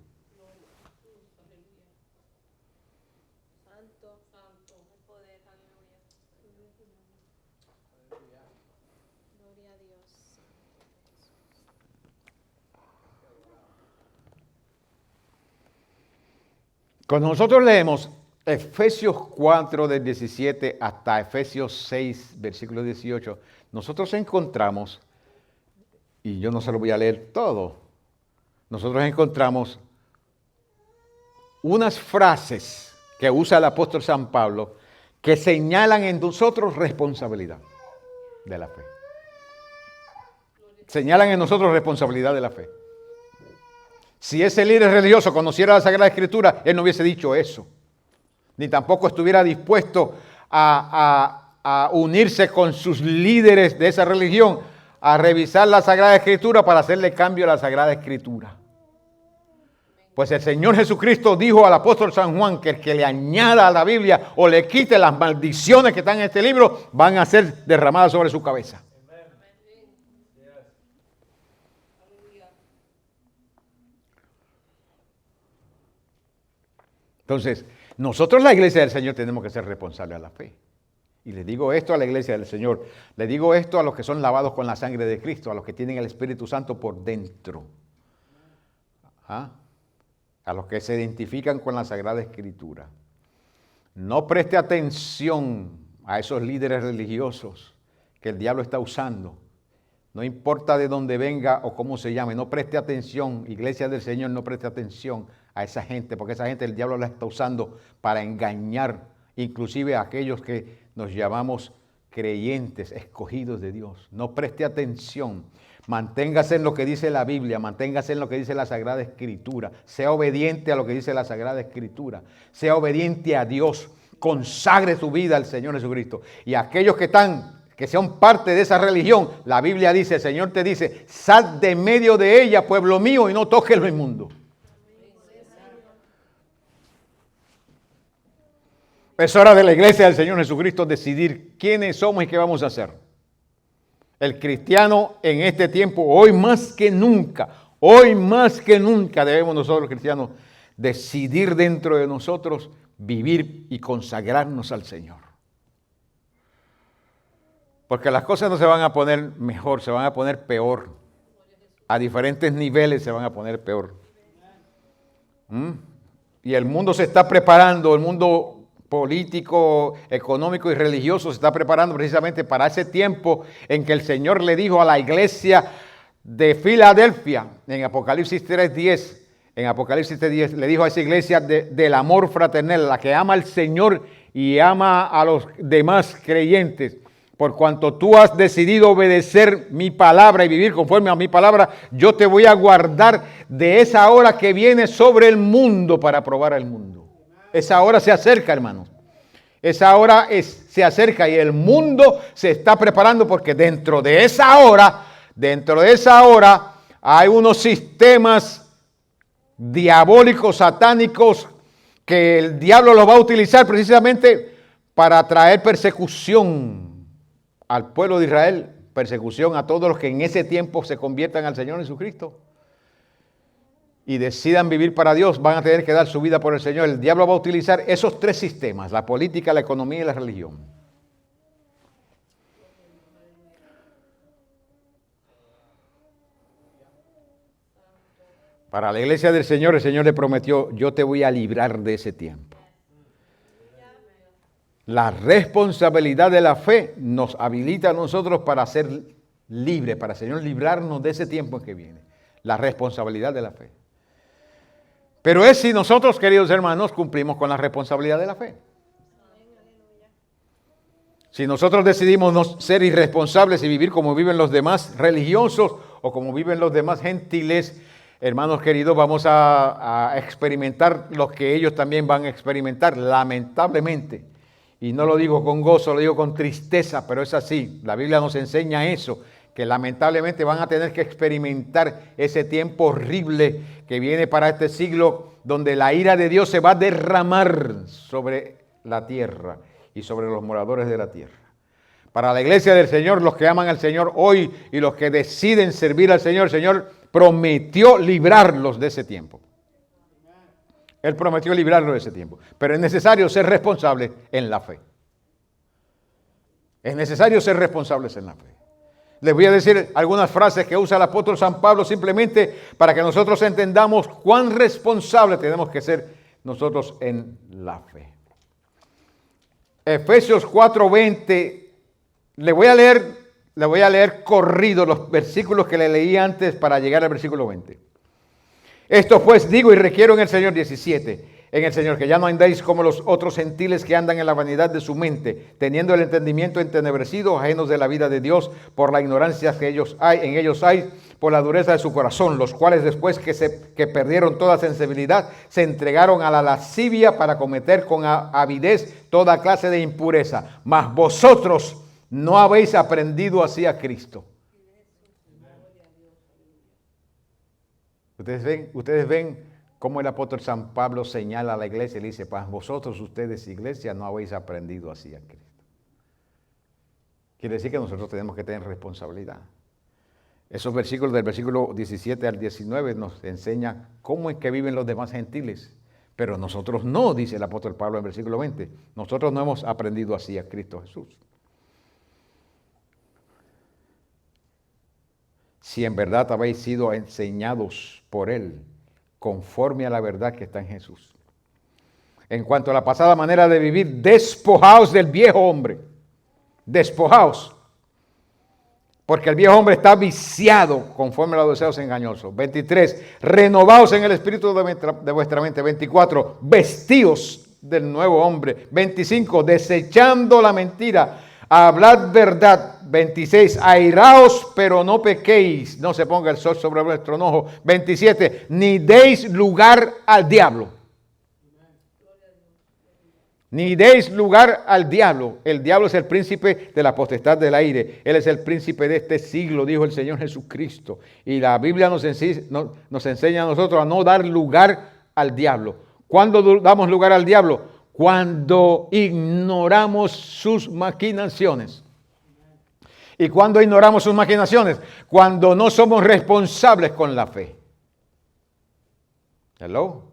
[SPEAKER 1] Cuando nosotros leemos Efesios 4 del 17 hasta Efesios 6 versículo 18, nosotros encontramos, y yo no se lo voy a leer todo, nosotros encontramos unas frases que usa el apóstol San Pablo que señalan en nosotros responsabilidad de la fe. Señalan en nosotros responsabilidad de la fe. Si ese líder religioso conociera la Sagrada Escritura, él no hubiese dicho eso. Ni tampoco estuviera dispuesto a unirse con sus líderes de esa religión, a revisar la Sagrada Escritura para hacerle cambio a la Sagrada Escritura. Pues el Señor Jesucristo dijo al apóstol San Juan que el que le añada a la Biblia o le quite las maldiciones que están en este libro van a ser derramadas sobre su cabeza. Entonces, nosotros la iglesia del Señor tenemos que ser responsables a la fe. Y le digo esto a la iglesia del Señor. Le digo esto a los que son lavados con la sangre de Cristo, a los que tienen el Espíritu Santo por dentro. ¿Ah? A los que se identifican con la Sagrada Escritura. No preste atención a esos líderes religiosos que el diablo está usando. No importa de dónde venga o cómo se llame, no preste atención, iglesia del Señor, no preste atención a esa gente, porque esa gente el diablo la está usando para engañar, inclusive a aquellos que nos llamamos creyentes, escogidos de Dios. No preste atención, manténgase en lo que dice la Biblia, manténgase en lo que dice la Sagrada Escritura, sea obediente a lo que dice la Sagrada Escritura, sea obediente a Dios, consagre su vida al Señor Jesucristo. Y aquellos que sean parte de esa religión, la Biblia dice, el Señor te dice, sal de medio de ella, pueblo mío, y no toques lo inmundo. Es hora de la iglesia del Señor Jesucristo decidir quiénes somos y qué vamos a hacer. El cristiano en este tiempo, hoy más que nunca, Hoy más que nunca debemos nosotros cristianos decidir dentro de nosotros vivir y consagrarnos al Señor. Porque las cosas no se van a poner mejor, se van a poner peor. A diferentes niveles se van a poner peor. Y el mundo se está preparando, el mundo político, económico y religioso se está preparando precisamente para ese tiempo en que el Señor le dijo a la iglesia de Filadelfia, en Apocalipsis 3:10, le dijo a esa iglesia del amor fraternal, la que ama al Señor y ama a los demás creyentes. Por cuanto tú has decidido obedecer mi palabra y vivir conforme a mi palabra, yo te voy a guardar de esa hora que viene sobre el mundo para probar al mundo. Esa hora se acerca, hermanos. Esa hora se acerca y el mundo se está preparando porque dentro de esa hora hay unos sistemas diabólicos, satánicos, que el diablo los va a utilizar precisamente para traer persecución al pueblo de Israel, persecución a todos los que en ese tiempo se conviertan al Señor Jesucristo y decidan vivir para Dios, van a tener que dar su vida por el Señor. El diablo va a utilizar esos tres sistemas, la política, la economía y la religión. Para la iglesia del Señor, el Señor le prometió, yo te voy a librar de ese tiempo. La responsabilidad de la fe nos habilita a nosotros para ser libres, para el Señor librarnos de ese tiempo que viene. La responsabilidad de la fe. Pero es si nosotros, queridos hermanos, cumplimos con la responsabilidad de la fe. Si nosotros decidimos no ser irresponsables y vivir como viven los demás religiosos o como viven los demás gentiles, hermanos queridos, vamos a experimentar lo que ellos también van a experimentar, lamentablemente. Y no lo digo con gozo, lo digo con tristeza, pero es así. La Biblia nos enseña eso, que lamentablemente van a tener que experimentar ese tiempo horrible que viene para este siglo, donde la ira de Dios se va a derramar sobre la tierra y sobre los moradores de la tierra. Para la iglesia del Señor, los que aman al Señor hoy y los que deciden servir al Señor, el Señor prometió librarlos de ese tiempo. Él prometió librarlo de ese tiempo. Pero es necesario ser responsables en la fe. Es necesario ser responsables en la fe. Les voy a decir algunas frases que usa el apóstol San Pablo simplemente para que nosotros entendamos cuán responsables tenemos que ser nosotros en la fe. Efesios 4:20. Le voy a leer corrido los versículos que le leí antes para llegar al versículo 20. Esto pues digo y requiero en el Señor, 17, en el Señor, que ya no andéis como los otros gentiles que andan en la vanidad de su mente, teniendo el entendimiento entenebrecido, ajenos de la vida de Dios, por la ignorancia que en ellos hay, por la dureza de su corazón, los cuales después que perdieron toda sensibilidad, se entregaron a la lascivia para cometer con avidez toda clase de impureza. Mas vosotros no habéis aprendido así a Cristo. Ustedes ven cómo el apóstol San Pablo señala a la iglesia y le dice, pues vosotros, ustedes, iglesia, no habéis aprendido así a Cristo. Quiere decir que nosotros tenemos que tener responsabilidad. Esos versículos del versículo 17 al 19 nos enseñan cómo es que viven los demás gentiles. Pero nosotros no, dice el apóstol Pablo en versículo 20. Nosotros no hemos aprendido así a Cristo Jesús. Si en verdad habéis sido enseñados por Él, conforme a la verdad que está en Jesús. En cuanto a la pasada manera de vivir, despojaos del viejo hombre. Despojaos. Porque el viejo hombre está viciado conforme a los deseos engañosos. 23, renovaos en el espíritu de vuestra mente. 24, vestíos del nuevo hombre. 25, desechando la mentira, hablad verdad. 26, airaos, pero no pequéis, no se ponga el sol sobre vuestro enojo. 27, ni deis lugar al diablo. Ni deis lugar al diablo. El diablo es el príncipe de la potestad del aire. Él es el príncipe de este siglo, dijo el Señor Jesucristo. Y la Biblia nos enseña a nosotros a no dar lugar al diablo. ¿Cuándo damos lugar al diablo? Cuando ignoramos sus maquinaciones. ¿Y cuándo ignoramos sus maquinaciones? Cuando no somos responsables con la fe. Hello.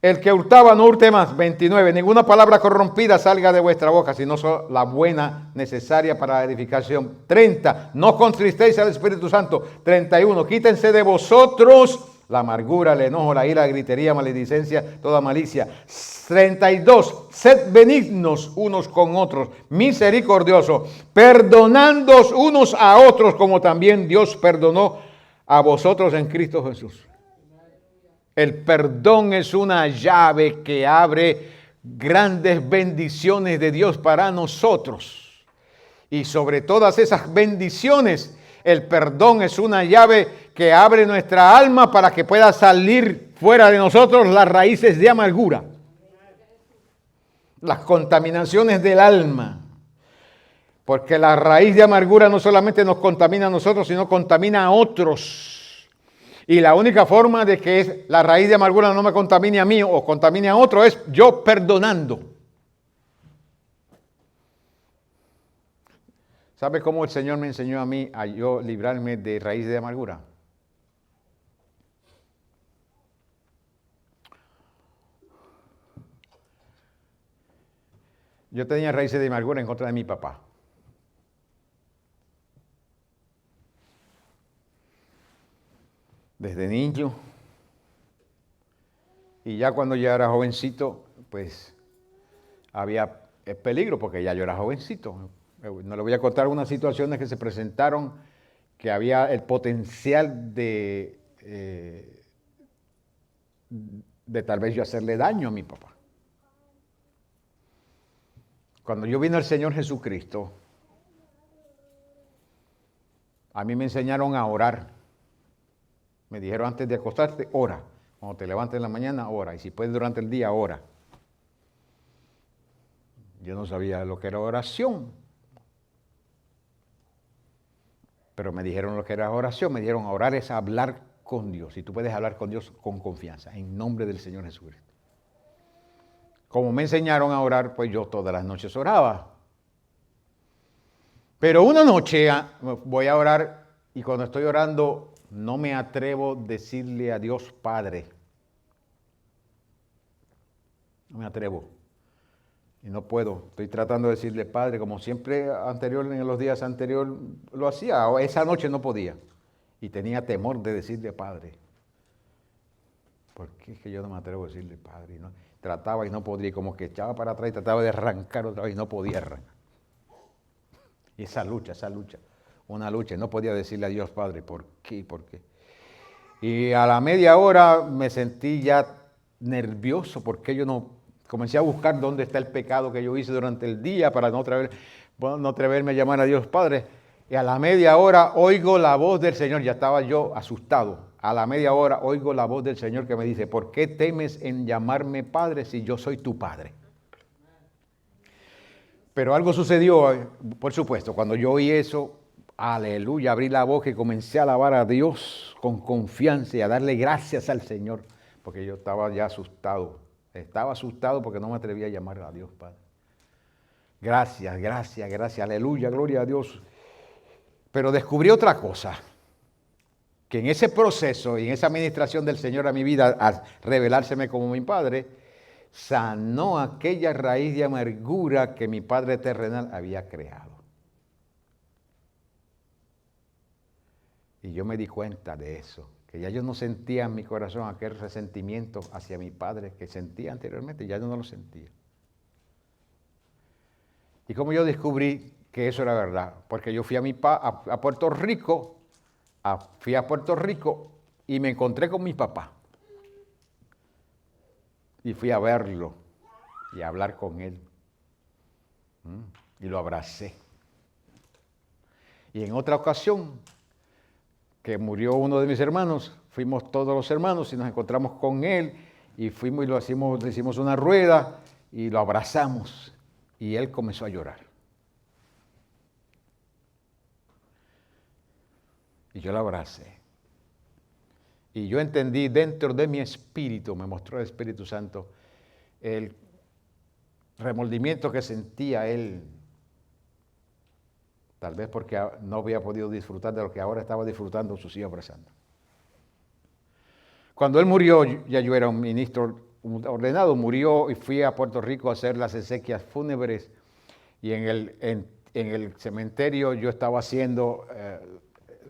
[SPEAKER 1] El que hurtaba no hurte más. 29. Ninguna palabra corrompida salga de vuestra boca, sino solo la buena necesaria para la edificación. 30. No contristéis al Espíritu Santo. 31. Quítense de vosotros la amargura, el enojo, la ira, la gritería, maledicencia, toda malicia. 32. Sed benignos unos con otros, misericordiosos, perdonándoos unos a otros, como también Dios perdonó a vosotros en Cristo Jesús. El perdón es una llave que abre grandes bendiciones de Dios para nosotros. Y sobre todas esas bendiciones, el perdón es una llave que abre nuestra alma para que pueda salir fuera de nosotros las raíces de amargura, las contaminaciones del alma. Porque la raíz de amargura no solamente nos contamina a nosotros, sino contamina a otros. Y la única forma de que la raíz de amargura no me contamine a mí o contamine a otro es yo perdonando. ¿Sabe cómo el Señor me enseñó a mí a yo librarme de raíz de amargura? Yo tenía raíces de amargura en contra de mi papá. Desde niño. Y ya cuando ya era jovencito, pues había peligro porque ya yo era jovencito. No le voy a contar unas situaciones que se presentaron que había el potencial de tal vez yo hacerle daño a mi papá. Cuando yo vine al Señor Jesucristo, a mí me enseñaron a orar. Me dijeron antes de acostarte, ora. Cuando te levantes en la mañana, ora. Y si puedes durante el día, ora. Yo no sabía lo que era oración. Pero me dijeron lo que era oración. Me dijeron, orar es hablar con Dios. Y tú puedes hablar con Dios con confianza, en nombre del Señor Jesucristo. Como me enseñaron a orar, pues yo todas las noches oraba. Pero una noche voy a orar y cuando estoy orando no me atrevo a decirle a Dios Padre. No me atrevo. Y no puedo. Estoy tratando de decirle Padre, como siempre en los días anteriores lo hacía. Esa noche no podía. Y tenía temor de decirle Padre. Porque es que yo no me atrevo a decirle Padre. ¿No? Trataba y no podía. Y como que echaba para atrás y trataba de arrancar otra vez y no podía arrancar. Y esa lucha. Una lucha. No podía decirle a Dios Padre. ¿Por qué? ¿Por qué? Y a la media hora me sentí ya nervioso porque yo no comencé a buscar dónde está el pecado que yo hice durante el día para no atreverme a llamar a Dios Padre. Y a la media hora oigo la voz del Señor, ya estaba yo asustado. A la media hora oigo la voz del Señor que me dice, ¿por qué temes en llamarme Padre si yo soy tu Padre? Pero algo sucedió, por supuesto, cuando yo oí eso, aleluya, abrí la boca y comencé a alabar a Dios con confianza y a darle gracias al Señor, porque yo estaba ya asustado. Estaba asustado porque no me atrevía a llamar a Dios Padre. Gracias, aleluya, gloria a Dios. Pero descubrí otra cosa, que en ese proceso y en esa administración del Señor a mi vida, al revelárseme como mi Padre, sanó aquella raíz de amargura que mi Padre terrenal había creado. Y yo me di cuenta de eso, que ya yo no sentía en mi corazón aquel resentimiento hacia mi padre que sentía anteriormente, ya yo no lo sentía. Y como yo descubrí que eso era verdad, porque yo fui a Puerto Rico, y me encontré con mi papá. Y fui a verlo y a hablar con él. Y lo abracé. Y en otra ocasión, que murió uno de mis hermanos, fuimos todos los hermanos y nos encontramos con él y fuimos y le hicimos una rueda y lo abrazamos y él comenzó a llorar. Y yo lo abracé. Y yo entendí dentro de mi espíritu, me mostró el Espíritu Santo, el remordimiento que sentía él Tal vez porque no había podido disfrutar de lo que ahora estaba disfrutando sus hijos abrazando. Cuando él murió, ya yo era un ministro ordenado, murió y fui a Puerto Rico a hacer las exequias fúnebres y en el cementerio yo estaba haciendo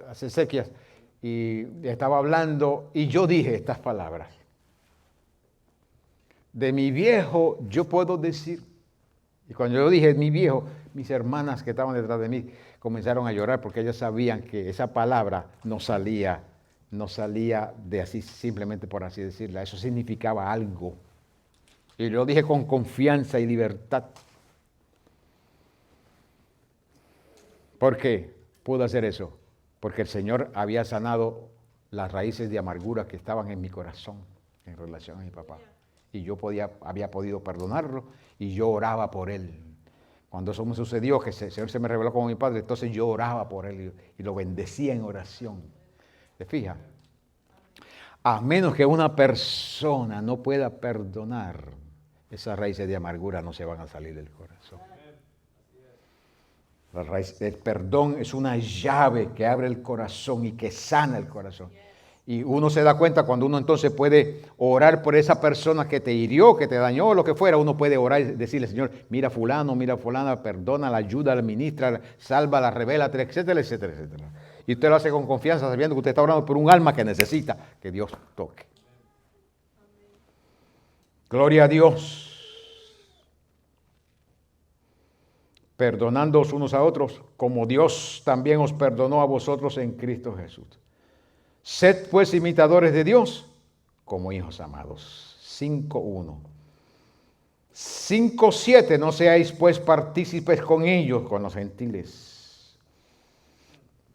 [SPEAKER 1] las exequias y estaba hablando y yo dije estas palabras. De mi viejo yo puedo decir, y cuando yo dije mi viejo, mis hermanas que estaban detrás de mí comenzaron a llorar porque ellas sabían que esa palabra no salía de así, simplemente por así decirla. Eso significaba algo. Y lo dije con confianza y libertad. ¿Por qué pude hacer eso? Porque el Señor había sanado las raíces de amargura que estaban en mi corazón en relación a mi papá. Y yo había podido perdonarlo y yo oraba por él. Cuando eso me sucedió, que el Señor se me reveló como mi padre, entonces yo oraba por él y lo bendecía en oración. ¿Te fijas? A menos que una persona no pueda perdonar, esas raíces de amargura no se van a salir del corazón. La raíz del perdón es una llave que abre el corazón y que sana el corazón. Y uno se da cuenta cuando uno entonces puede orar por esa persona que te hirió, que te dañó, lo que fuera. Uno puede orar y decirle, Señor, mira fulano, mira fulana, perdona, ayuda, ministra, sálvala, revélate, etcétera, etcétera, etcétera. Y usted lo hace con confianza, sabiendo que usted está orando por un alma que necesita que Dios toque. Gloria a Dios. Perdonándoos unos a otros, como Dios también os perdonó a vosotros en Cristo Jesús. Sed pues imitadores de Dios como hijos amados. 5:1. 5:7. No seáis pues partícipes con ellos, con los gentiles.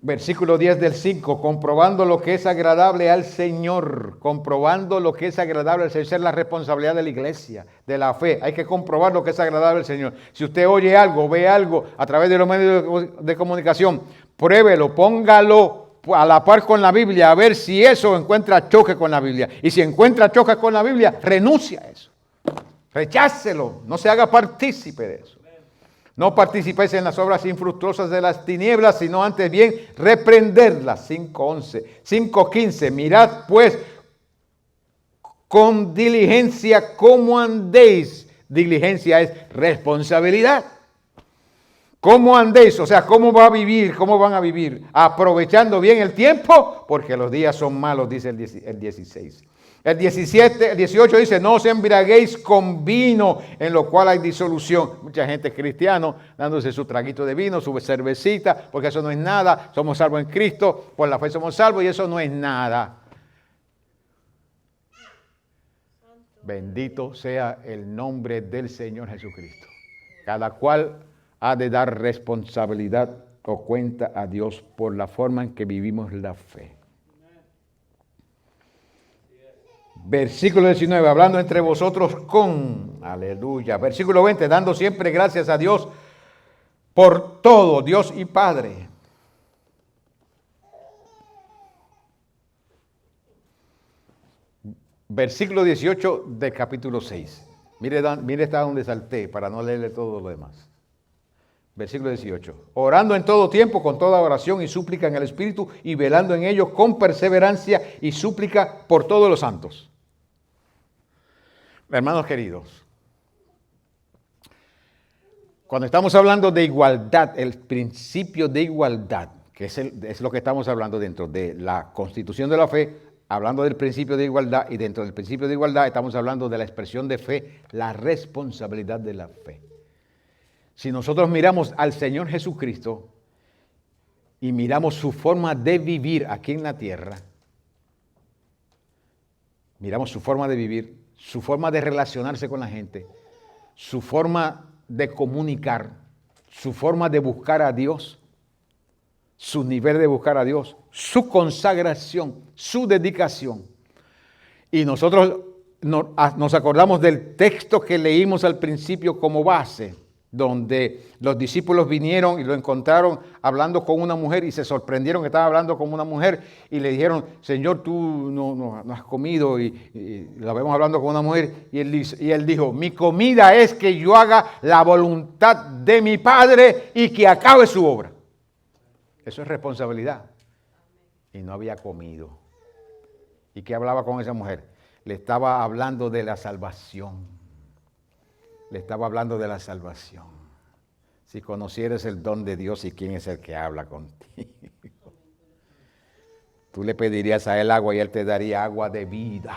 [SPEAKER 1] Versículo 10 del 5. Comprobando lo que es agradable al Señor. Comprobando lo que es agradable al Señor. Esa es la responsabilidad de la iglesia, de la fe. Hay que comprobar lo que es agradable al Señor. Si usted oye algo, ve algo a través de los medios de comunicación, pruébelo, póngalo a la par con la Biblia, a ver si eso encuentra choque con la Biblia. Y si encuentra choque con la Biblia, renuncia a eso. Rechácelo, no se haga partícipe de eso. No participéis en las obras infructuosas de las tinieblas, sino antes bien reprenderlas. 5:11. 5:15. Mirad pues con diligencia cómo andéis. Diligencia es responsabilidad. ¿Cómo andéis? O sea, ¿cómo va a vivir? ¿Cómo van a vivir? Aprovechando bien el tiempo, porque los días son malos, dice el 16. El 18 dice, no os embriaguéis con vino, en lo cual hay disolución. Mucha gente cristiana dándose su traguito de vino, su cervecita, porque eso no es nada. Somos salvos en Cristo, por la fe somos salvos y eso no es nada. Bendito sea el nombre del Señor Jesucristo. Cada cual ha de dar responsabilidad o cuenta a Dios por la forma en que vivimos la fe. Versículo 19, hablando entre vosotros con, aleluya. Versículo 20, dando siempre gracias a Dios por todo, Dios y Padre. Versículo 18 del capítulo 6. Mire hasta donde salté para no leerle todo lo demás. Versículo 18. Orando en todo tiempo con toda oración y súplica en el Espíritu y velando en ello con perseverancia y súplica por todos los santos. Hermanos queridos, cuando estamos hablando de igualdad, el principio de igualdad, que es lo que estamos hablando dentro de la Constitución de la Fe, hablando del principio de igualdad, y dentro del principio de igualdad estamos hablando de la expresión de fe, la responsabilidad de la fe. Si nosotros miramos al Señor Jesucristo y miramos su forma de vivir aquí en la tierra, miramos su forma de vivir, su forma de relacionarse con la gente, su forma de comunicar, su forma de buscar a Dios, su nivel de buscar a Dios, su consagración, su dedicación. Y nosotros nos acordamos del texto que leímos al principio como base, donde los discípulos vinieron y lo encontraron hablando con una mujer y se sorprendieron que estaba hablando con una mujer y le dijeron, Señor, tú no has comido y la vemos hablando con una mujer y él dijo, mi comida es que yo haga la voluntad de mi Padre y que acabe su obra. Eso es responsabilidad. Y no había comido. ¿Y qué hablaba con esa mujer? Le estaba hablando de la salvación. Le estaba hablando de la salvación. Si conocieras el don de Dios y quién es el que habla contigo. Tú le pedirías a él agua y él te daría agua de vida.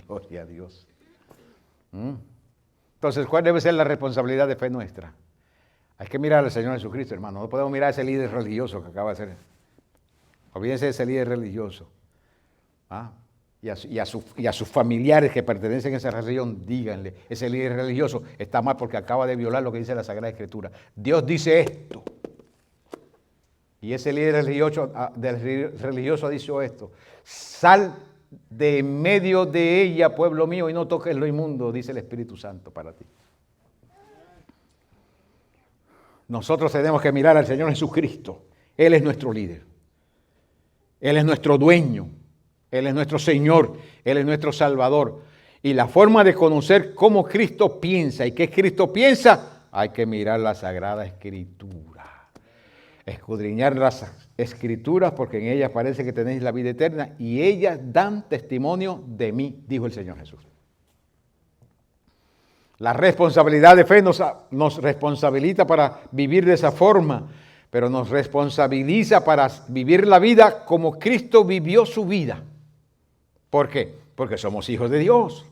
[SPEAKER 1] Gloria a Dios. Entonces, ¿cuál debe ser la responsabilidad de fe nuestra? Hay que mirar al Señor Jesucristo, hermano. No podemos mirar a ese líder religioso que acaba de ser. Olvídense de ese líder religioso. Y a sus familiares que pertenecen a esa religión, díganle, ese líder religioso está mal porque acaba de violar lo que dice la Sagrada Escritura. Dios dice esto. Y ese líder religioso ha dicho esto. Sal de en medio de ella, pueblo mío, y no toques lo inmundo, dice el Espíritu Santo para ti. Nosotros tenemos que mirar al Señor Jesucristo. Él es nuestro líder. Él es nuestro dueño. Él es nuestro Señor. Él es nuestro Salvador. Y la forma de conocer cómo Cristo piensa y qué Cristo piensa, hay que mirar la Sagrada Escritura. Escudriñar las Escrituras porque en ellas parece que tenéis la vida eterna y ellas dan testimonio de mí, dijo el Señor Jesús. La responsabilidad de fe nos responsabiliza para vivir de esa forma, pero nos responsabiliza para vivir la vida como Cristo vivió su vida. ¿Por qué? Porque somos hijos de Dios,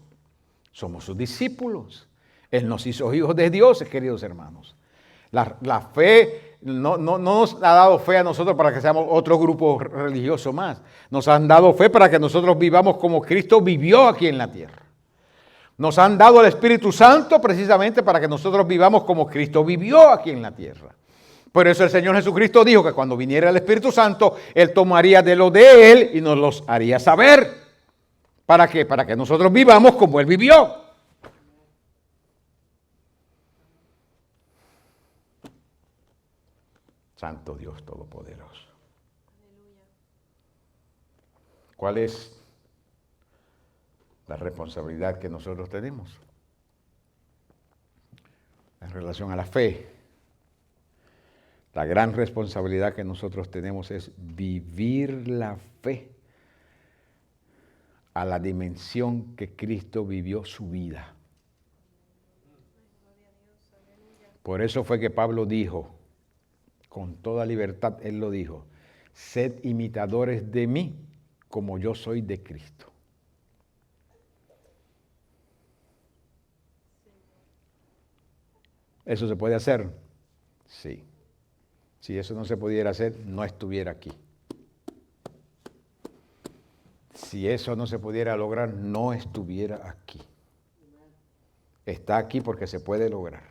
[SPEAKER 1] somos sus discípulos. Él nos hizo hijos de Dios, queridos hermanos. La fe no nos ha dado fe a nosotros para que seamos otro grupo religioso más. Nos han dado fe para que nosotros vivamos como Cristo vivió aquí en la tierra. Nos han dado el Espíritu Santo precisamente para que nosotros vivamos como Cristo vivió aquí en la tierra. Por eso el Señor Jesucristo dijo que cuando viniera el Espíritu Santo, Él tomaría de lo de Él y nos los haría saber. ¿Para qué? Para que nosotros vivamos como Él vivió. Santo Dios Todopoderoso. ¿Cuál es la responsabilidad que nosotros tenemos en relación a la fe? La gran responsabilidad que nosotros tenemos es vivir la fe a la dimensión que Cristo vivió su vida. Por eso fue que Pablo dijo, con toda libertad él lo dijo, sed imitadores de mí como yo soy de Cristo. ¿Eso se puede hacer? Sí. Si eso no se pudiera hacer, no estuviera aquí. Si eso no se pudiera lograr, no estuviera aquí. Está aquí porque se puede lograr.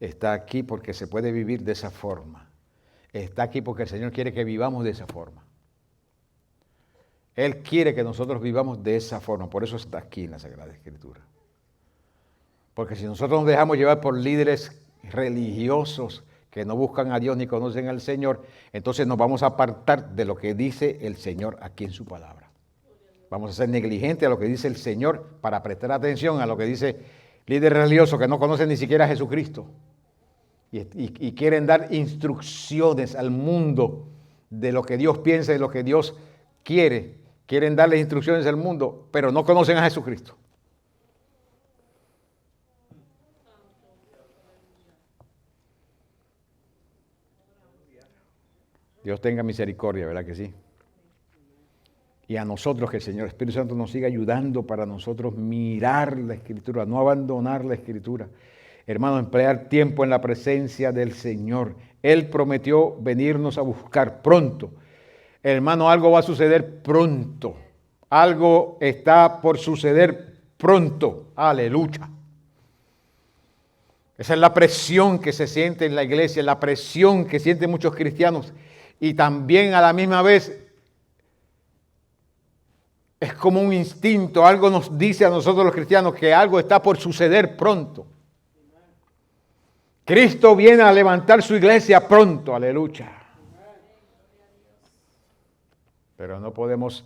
[SPEAKER 1] Está aquí porque se puede vivir de esa forma. Está aquí porque el Señor quiere que vivamos de esa forma. Él quiere que nosotros vivamos de esa forma. Por eso está aquí en la Sagrada Escritura. Porque si nosotros nos dejamos llevar por líderes religiosos que no buscan a Dios ni conocen al Señor, entonces nos vamos a apartar de lo que dice el Señor aquí en su palabra. Vamos a ser negligentes a lo que dice el Señor para prestar atención a lo que dice líderes religiosos que no conocen ni siquiera a Jesucristo y quieren dar instrucciones al mundo de lo que Dios piensa y lo que Dios quiere. Quieren darle instrucciones al mundo, pero no conocen a Jesucristo. Dios tenga misericordia, ¿verdad que sí? Y a nosotros que el Señor Espíritu Santo nos siga ayudando para nosotros mirar la Escritura, no abandonar la Escritura. Hermano, emplear tiempo en la presencia del Señor. Él prometió venirnos a buscar pronto. Hermano, algo va a suceder pronto. Algo está por suceder pronto. Aleluya. Esa es la presión que se siente en la iglesia, la presión que sienten muchos cristianos. Y también a la misma vez es como un instinto, algo nos dice a nosotros los cristianos que algo está por suceder pronto. Cristo viene a levantar su iglesia pronto, aleluya. Pero no podemos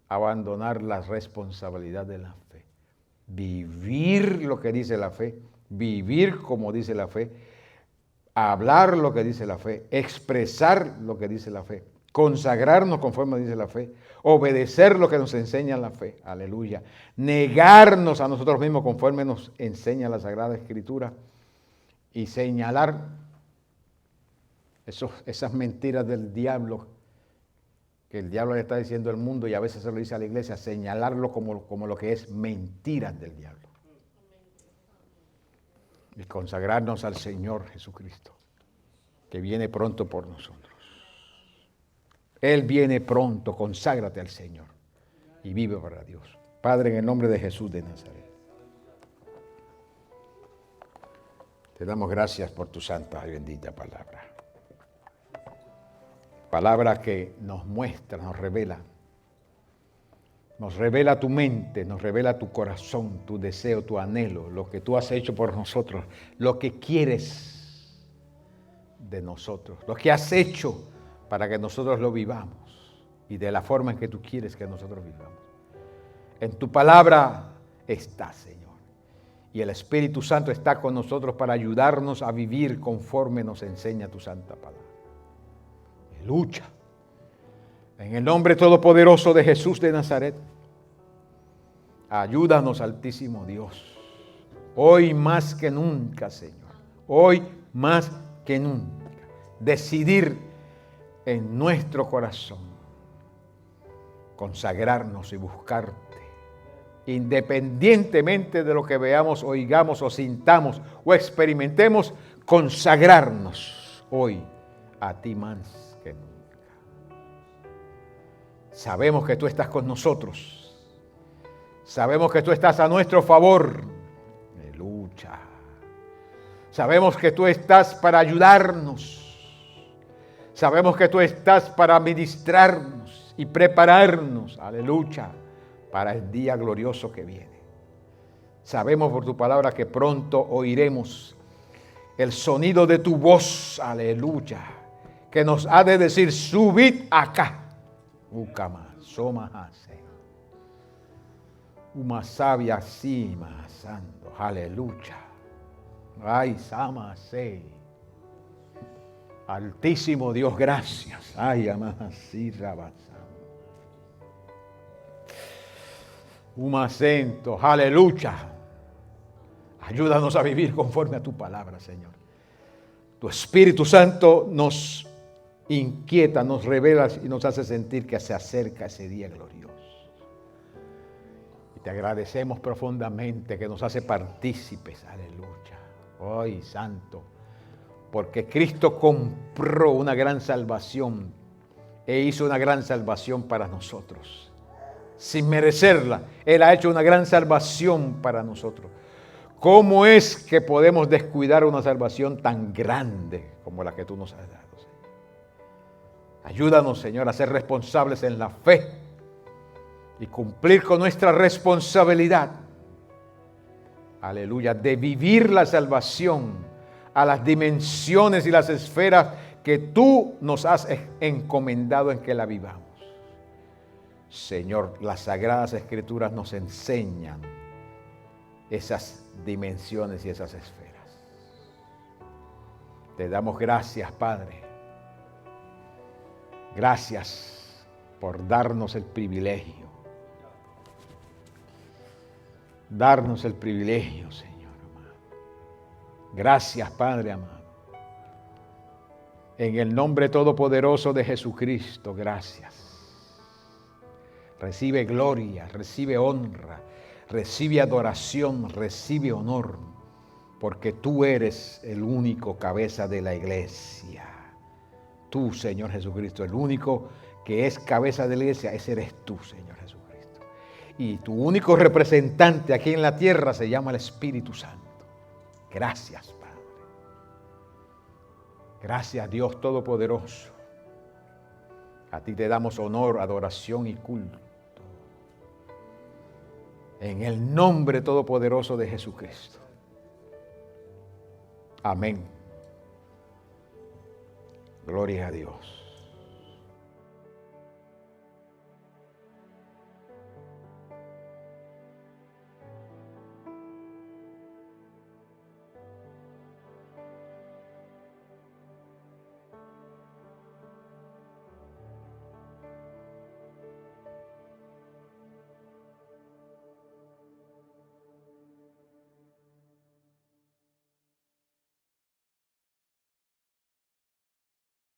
[SPEAKER 1] abandonar la responsabilidad de la fe. Vivir lo que dice la fe, vivir como dice la fe, hablar lo que dice la fe, expresar lo que dice la fe, consagrarnos conforme dice la fe, obedecer lo que nos enseña la fe, aleluya, negarnos a nosotros mismos conforme nos enseña la Sagrada Escritura y señalar esas mentiras del diablo que el diablo le está diciendo al mundo y a veces se lo dice a la iglesia, señalarlo como lo que es mentiras del diablo. Y consagrarnos al Señor Jesucristo, que viene pronto por nosotros. Él viene pronto, conságrate al Señor y vive para Dios. Padre, en el nombre de Jesús de Nazaret, te damos gracias por tu santa y bendita palabra. Palabra que nos muestra, nos revela tu mente, nos revela tu corazón, tu deseo, tu anhelo, lo que tú has hecho por nosotros, lo que quieres de nosotros, lo que has hecho para que nosotros lo vivamos y de la forma en que tú quieres que nosotros vivamos. En tu palabra está, Señor. Y el Espíritu Santo está con nosotros para ayudarnos a vivir conforme nos enseña tu santa palabra. Lucha. En el nombre todopoderoso de Jesús de Nazaret, ayúdanos, Altísimo Dios. Hoy más que nunca, Señor. Hoy más que nunca. Decidir en nuestro corazón consagrarnos y buscarte, independientemente de lo que veamos, oigamos o sintamos o experimentemos, consagrarnos hoy a ti más que nunca. Sabemos que tú estás con nosotros. Sabemos que tú estás a nuestro favor. Aleluya. Sabemos que tú estás para ayudarnos. Sabemos que tú estás para ministrarnos y prepararnos, aleluya, para el día glorioso que viene. Sabemos por tu palabra que pronto oiremos el sonido de tu voz, aleluya, que nos ha de decir, subid acá. Ukama, somahase. Umasabia sima sando, aleluya. Ay, samase. Altísimo Dios, gracias. Ay, amasi rabasa. Umasento, aleluya. Ayúdanos a vivir conforme a tu palabra, Señor. Tu Espíritu Santo nos inquieta, nos revela y nos hace sentir que se acerca ese día glorioso. Y te agradecemos profundamente que nos hace partícipes, aleluya. Hoy, santo, porque Cristo compró una gran salvación e hizo una gran salvación para nosotros. Sin merecerla, Él ha hecho una gran salvación para nosotros. ¿Cómo es que podemos descuidar una salvación tan grande como la que tú nos has dado, Señor? Ayúdanos, Señor, a ser responsables en la fe y cumplir con nuestra responsabilidad, aleluya, de vivir la salvación a las dimensiones y las esferas que tú nos has encomendado en que la vivamos. Señor, las Sagradas Escrituras nos enseñan esas dimensiones y esas esferas. Te damos gracias, Padre. Gracias por darnos el privilegio. Darnos el privilegio, Señor amado. Gracias, Padre amado. En el nombre todopoderoso de Jesucristo, gracias. Recibe gloria, recibe honra, recibe adoración, recibe honor, porque tú eres el único cabeza de la iglesia. Tú, Señor Jesucristo, el único que es cabeza de la iglesia, ese eres tú, Señor Jesucristo. Y tu único representante aquí en la tierra se llama el Espíritu Santo. Gracias, Padre. Gracias, Dios Todopoderoso. A ti te damos honor, adoración y culto. En el nombre todopoderoso de Jesucristo. Amén. Gloria a Dios.